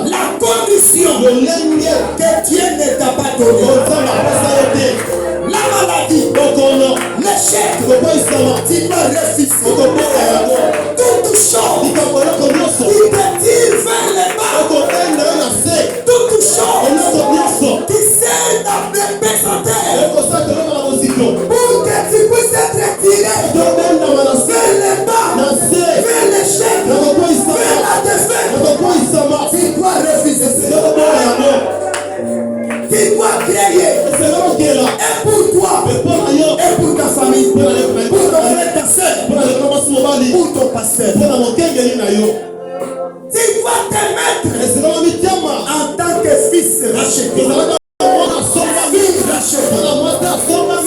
La condition que Dieu ne t'a pas donné. La maladie, l'échec, tu dois refuser. Toute chose qui te tire vers le bas. Toute chose qui sert ta pesanteur. Pour que tu puisses être tiré vers le bas, vers l'échec, vers la défaite. Tu dois refuser. Tu dois créer. Et pour toi, et pour ta famille, pour ton frère, ta soeur, pour ton pasteur. Tu dois te mettre en tant que fils racheté.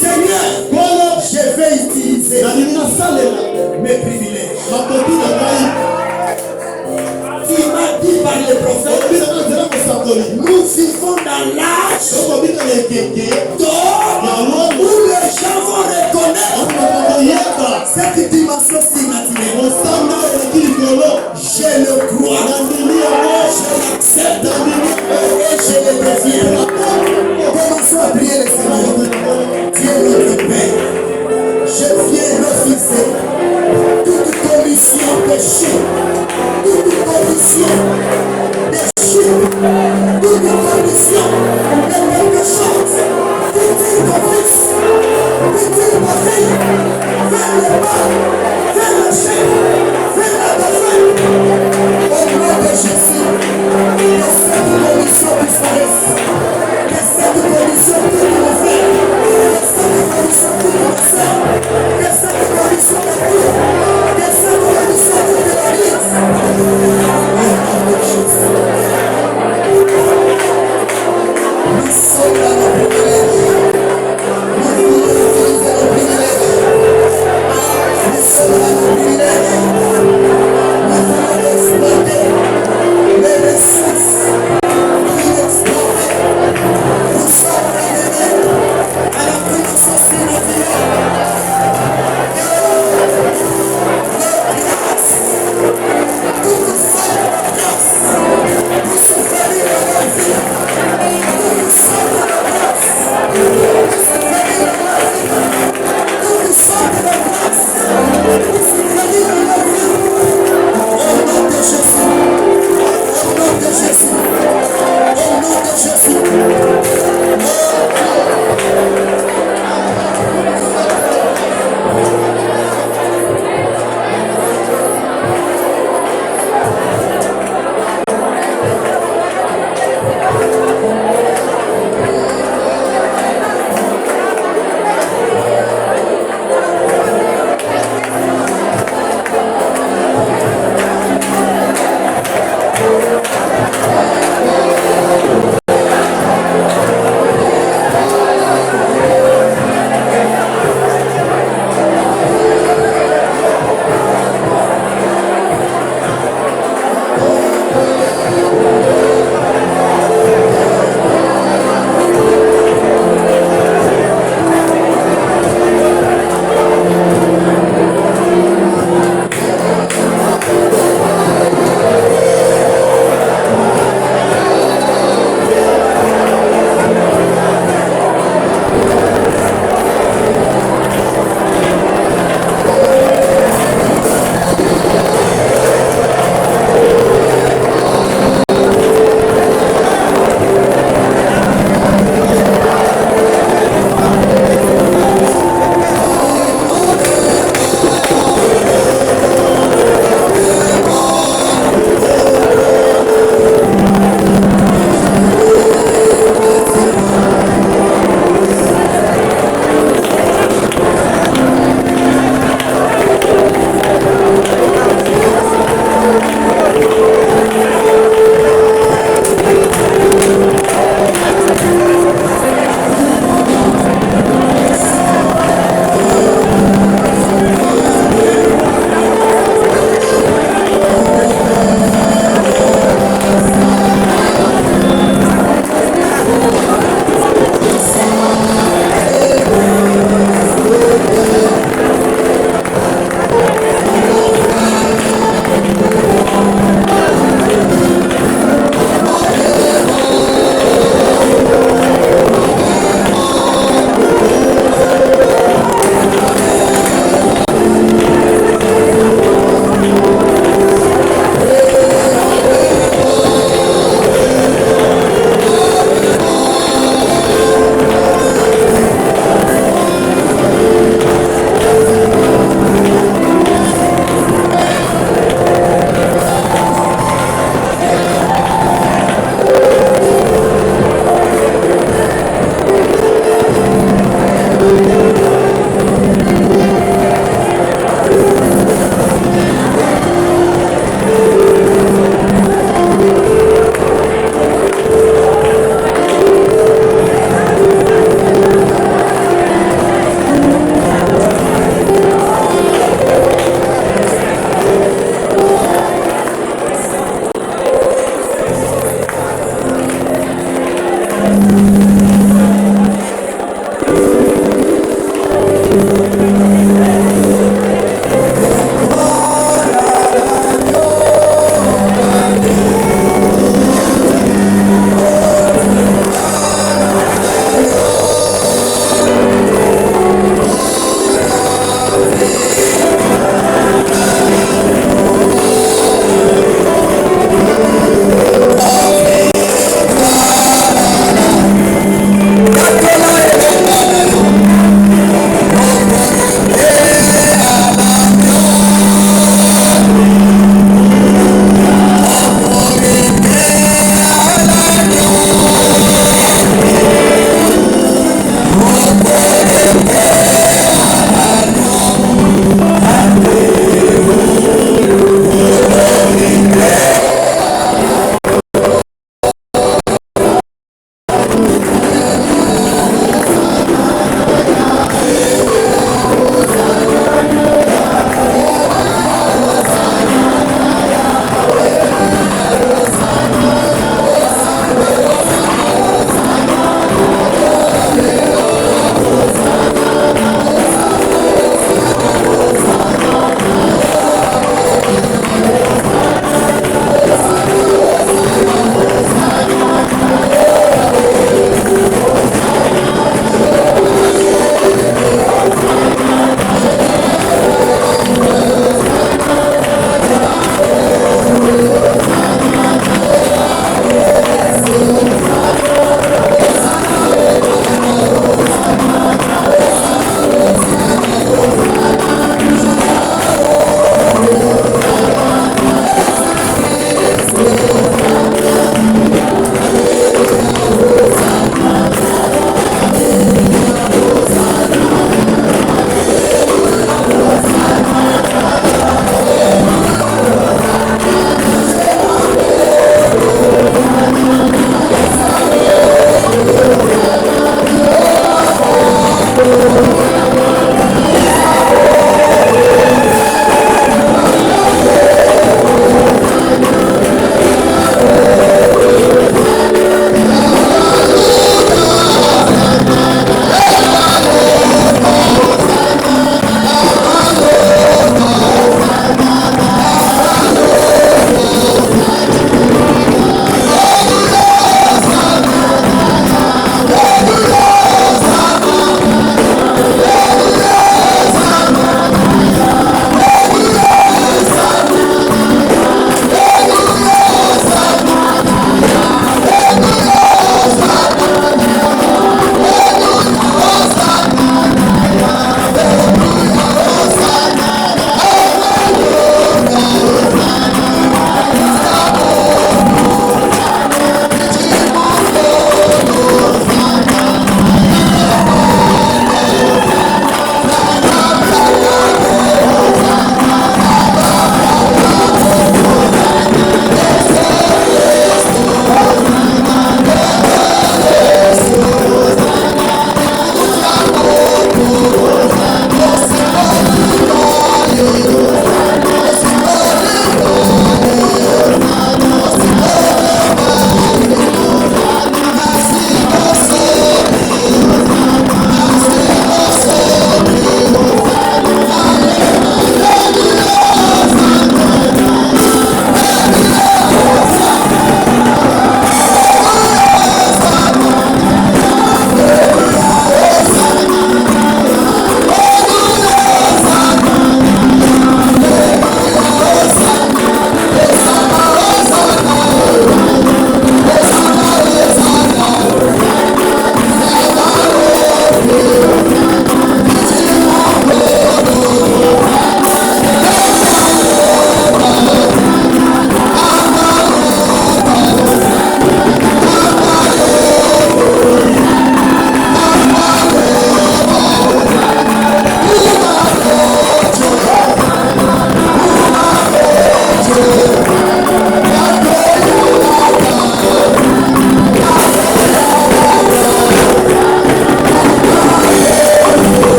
Seigneur, je vais utiliser mes privilèges. Tu m'as dit par les prophètes, nous vivons dans l'âge d'or où les gens vont reconnaître cette dimension surnaturelle. Je le crois, je l'accepte et je le deviens. Commençons à prier le Seigneur. Dieu notre Père, je viens refuser toute commission péché, toute commission de chute, toute commission de quelque chose qui tire ton fils, qui tire ma fille vers le bas, vers le chef, vers la défaite. Au nom de Jésus, que cette commission disparaisse, que cette commission toute le fait, que cette commission toute le sang, que cette commission de tout, que cette commission toute la vie. Au nom de Jésus. Nous sommes dans le privilège. Nous voulons utiliser le privilège. Nous sommes dans le privilège. Nous voulons exploiter les ressources qui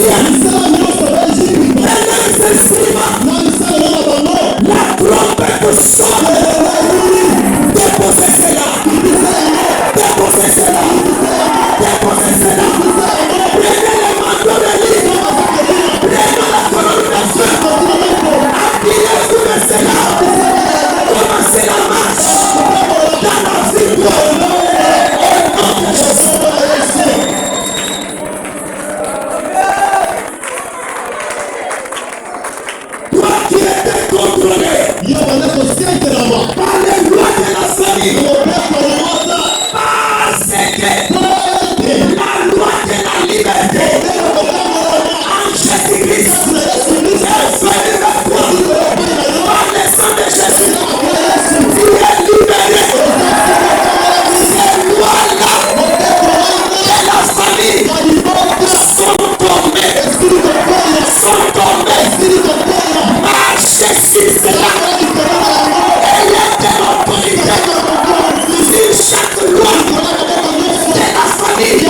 Asia. La trompette sonne. Déposez cela. Déposez cela. Déposez cela. Prenez les manteaux de livre. Prenez la colonisation. Appuyez-vous de cela. Commencez la marche. Dans la victoire. Au nom de Jésus. Toi qui étais contrôlé par les lois de la famille, parce que la loi de la liberté en Jésus-Christ est venue vers toi par le sang de Jésus. Tu es libéré. Ces lois-là de la famille sont tombées. Marchez sur cela. Elle est de l'autorité sur chaque loi de la famille.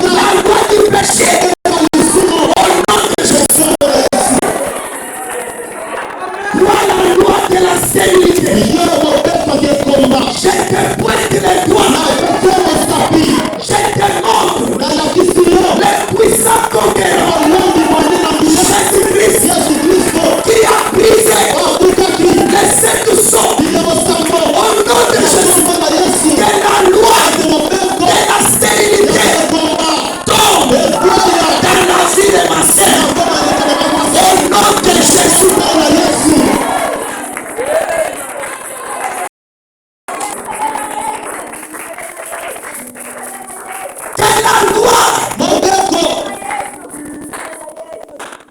La loi du péché. Au nom de Jésus. Toi, la loi de la stérilité. Je te pointe les doigts. Je te montre les puissants conquérants. Jésus-Christ qui a brisé les sept sons. Au nom de Jésus, que la loi de la stérilité tombe dans la vie de ma sœur. Au nom de Jésus. Que la loi de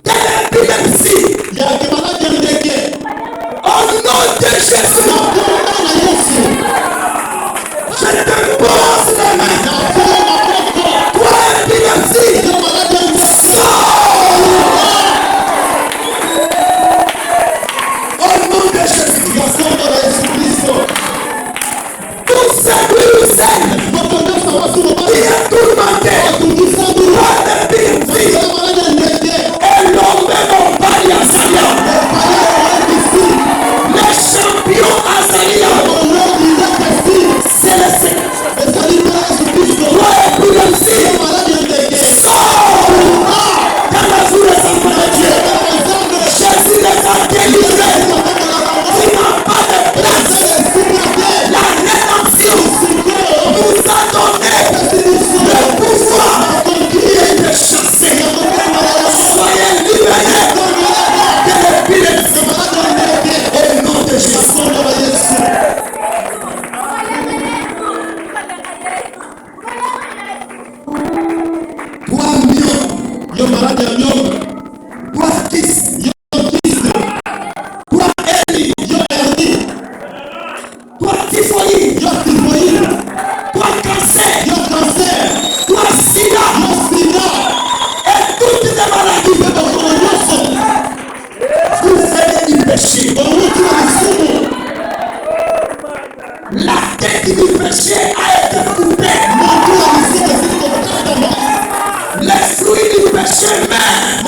l'épilepsie, au nom de Jésus, je te pose les mains. Toi, épilepsie, sors. Au nom de Jésus, tout ce virus qui est tourmenté par l'épilepsie, et l'homme mon pari Azalia, le champion Azalia, c'est le Seigneur. Toi, épilepsie, sors dans la journée de Saint Dieu. Jésus les a délivrés. Tu n'as pas de place. La rédemption nous a donné le pouvoir de chasser. Soyez libérés de l'épilepsie. Au nom de Jésus. Toi, mieux. Toi, kiss. Toi, Eli. Toi, typhoïde. Toi, cancer. Toi, sida. Et toutes les maladies. Vous venez du péché. La tête du péché a été coupée. Les fruits du péché meurent.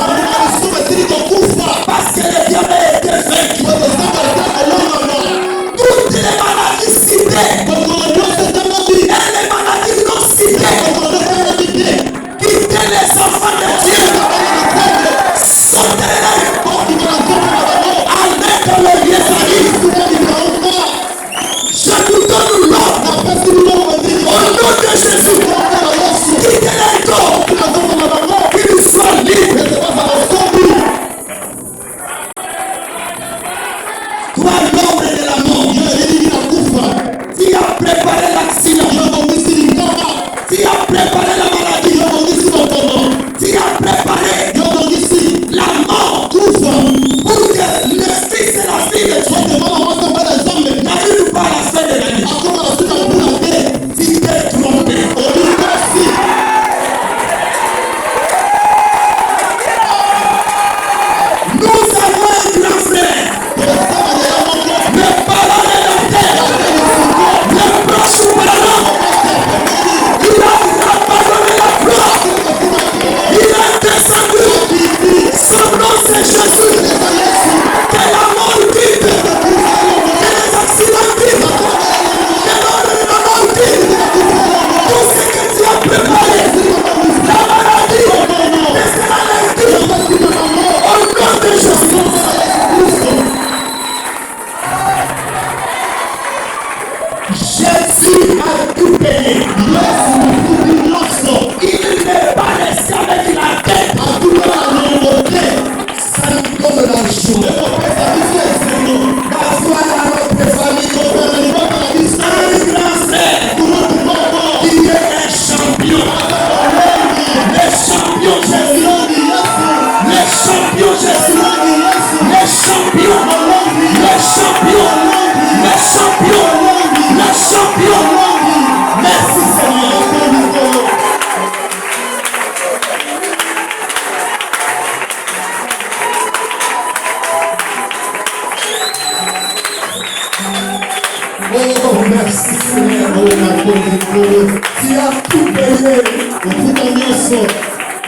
Tu as tout payé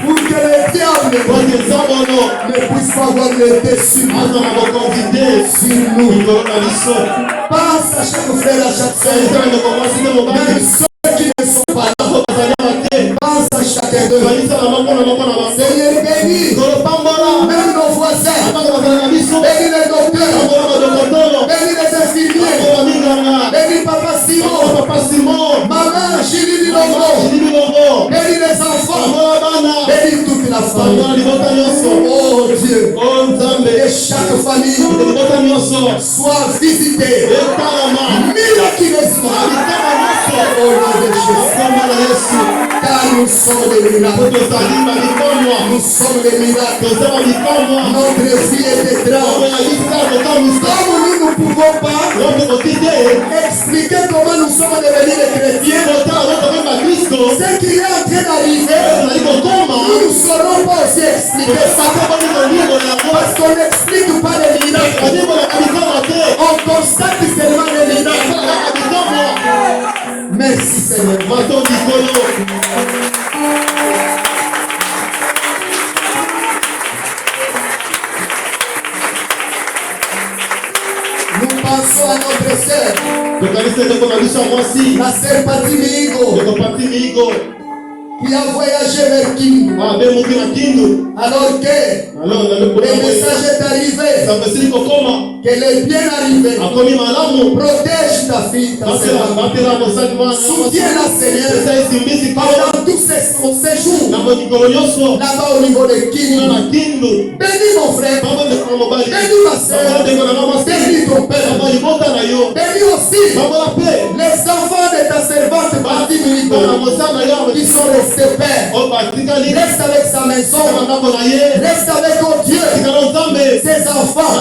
pour que les diables ne puissent pas avoir le dessus sur nous. Pense à chaque frère, à chaque soeur, même ceux qui ne sont pas là. Pense à chacun d'eux. Seigneur, bénis même nos voisins, bénis les docteurs, bénis les infirmiers, bénis Papa Simon, Maman Julie Bilongo, bénis les enfants, bénis toute la famille. Oh Dieu, que chaque famille soit visitée miraculeusement au nom de Jésus. Car nous sommes des miracles. Nous sommes des miracles. Notre vie est étrange. Comme nous ne pouvons pas expliquer comment nous sommes devenus des chrétiens, ce qui est en train d'arriver, nous ne saurons pas aussi expliquer ça. Parce qu'on n'explique pas les miracles. On constate seulement les miracles. Merci Seigneur. Nous pensons à notre sœur, la sœur Patimigo, qui a voyagé vers Kindu. Alors que le message est arrivé, qu'elle est bien arrivée. Protège ta fille, ta sœur. Soutiens-la, Seigneur, pendant tous ces séjours là-bas au niveau de Kindu. Bénis mon frère, bénis ma sœur, bénis ton père, bénis aussi les enfants de ta servante Patimigo qui sont restés pères. Reste avec sa maison, reste avec ton Dieu, ses enfants.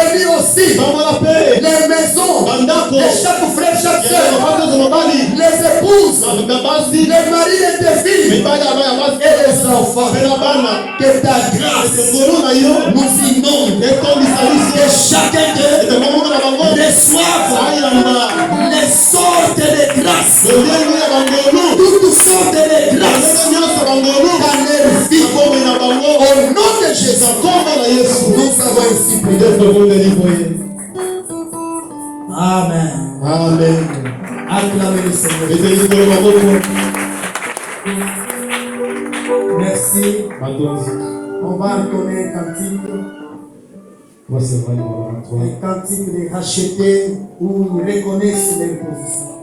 Bénis aussi les maisons de chaque frère, chaque soeur, les épouses, les maris de tes filles et les enfants. Que ta grâce nous inonde, que chacun d'eux reçoive les sortes de grâces, toutes sortes de grâces dans leur vie. Au nom de Jésus, nous avons ainsi prié. Amen. Amen. Acclamez le Seigneur. Merci. On va entonner un cantique. Un cantique de racheter où ils reconnaissent les positions.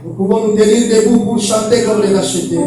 Nous pouvons nous tenir debout pour chanter comme les rachetés.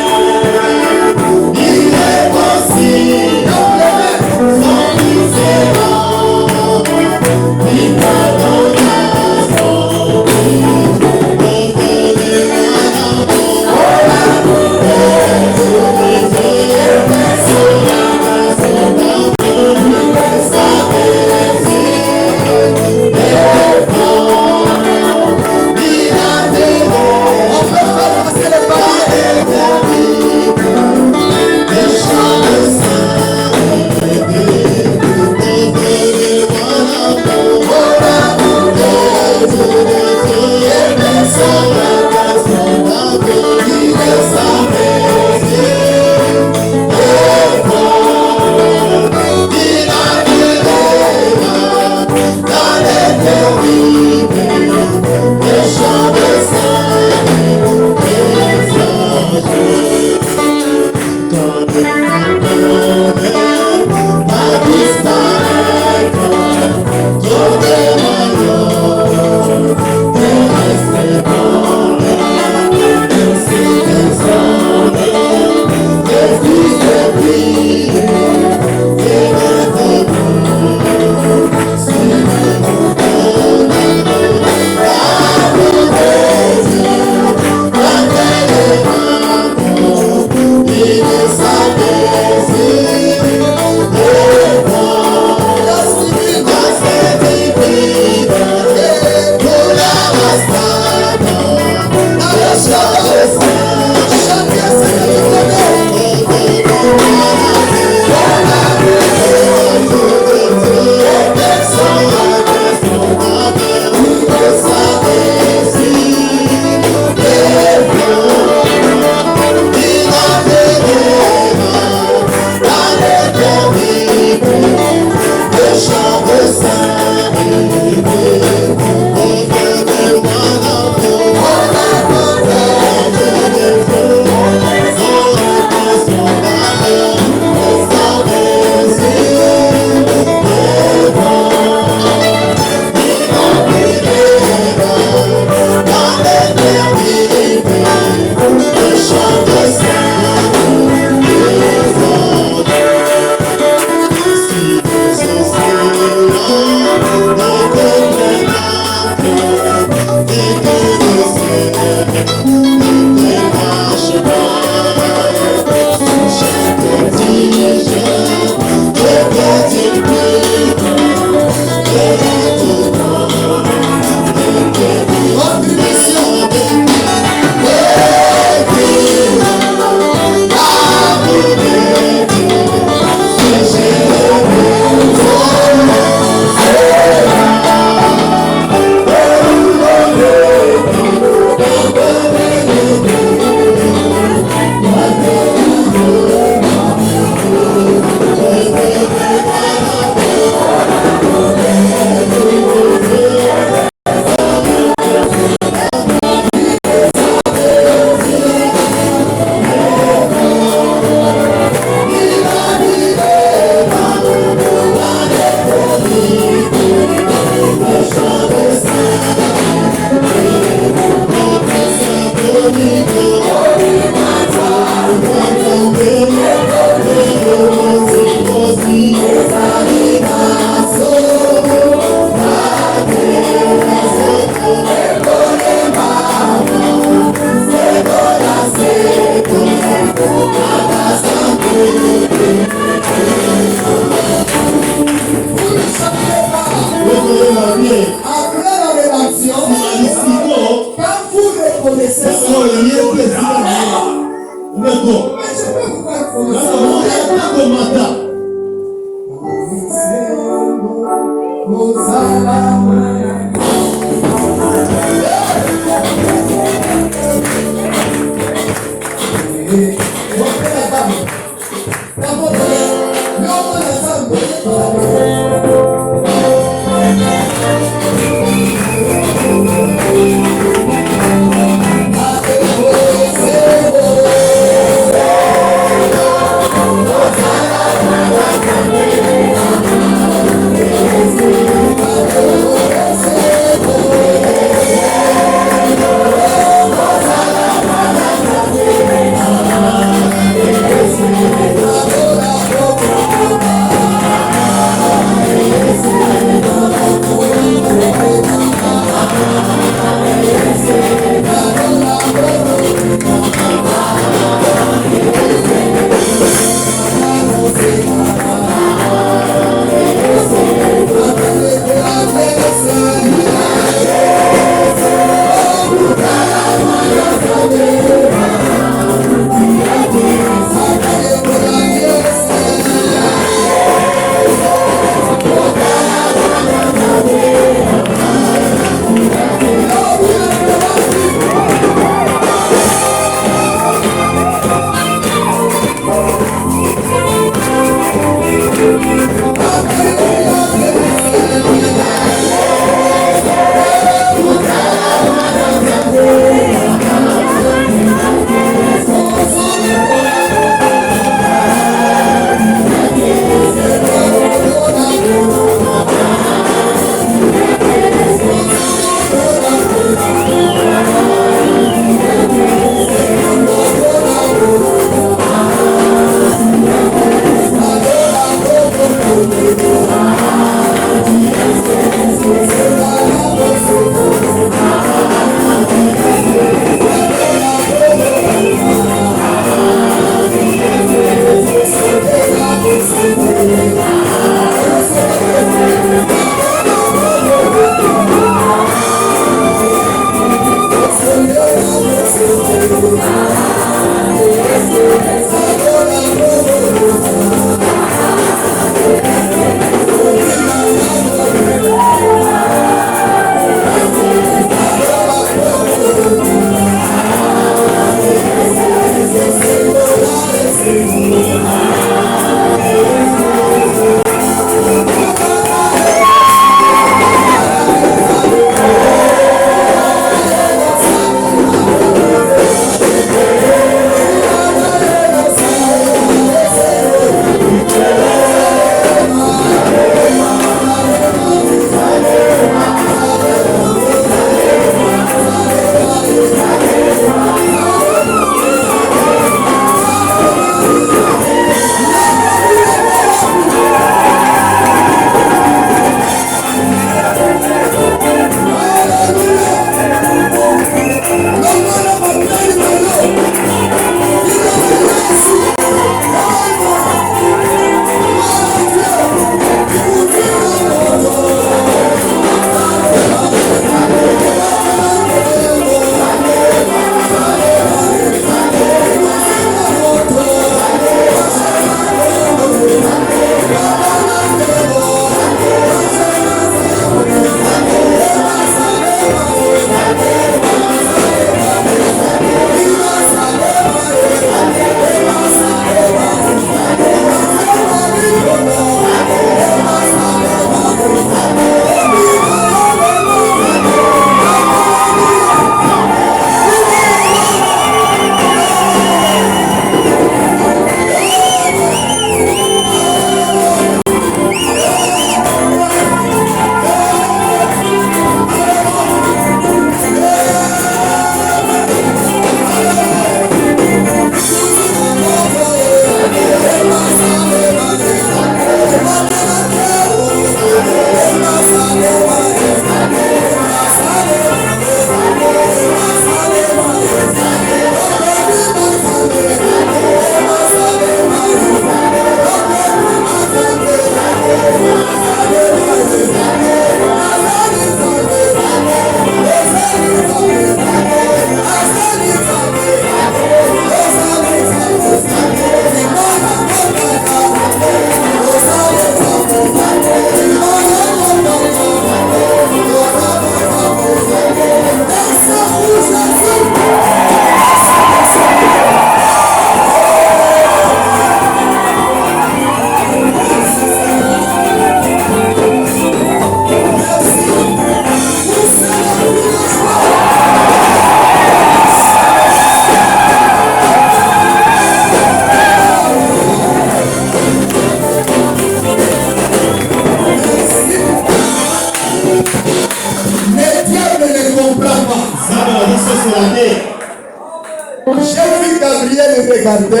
J'ai vu Gabriel regarder.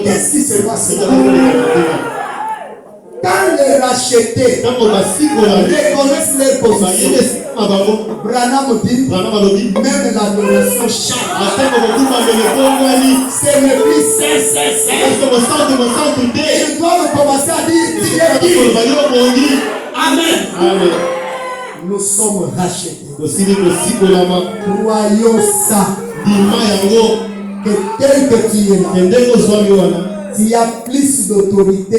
Qu'est-ce qui se passe? Quand les rachetés reconnaissent leur position, Branham dit, même l'adoration change. C'est le plus saint. Ils doivent commencer à dire, tu es qui? Amen. Nous sommes rachetés. Croyons ça. Que tel que tu es là, tu as plus d'autorité.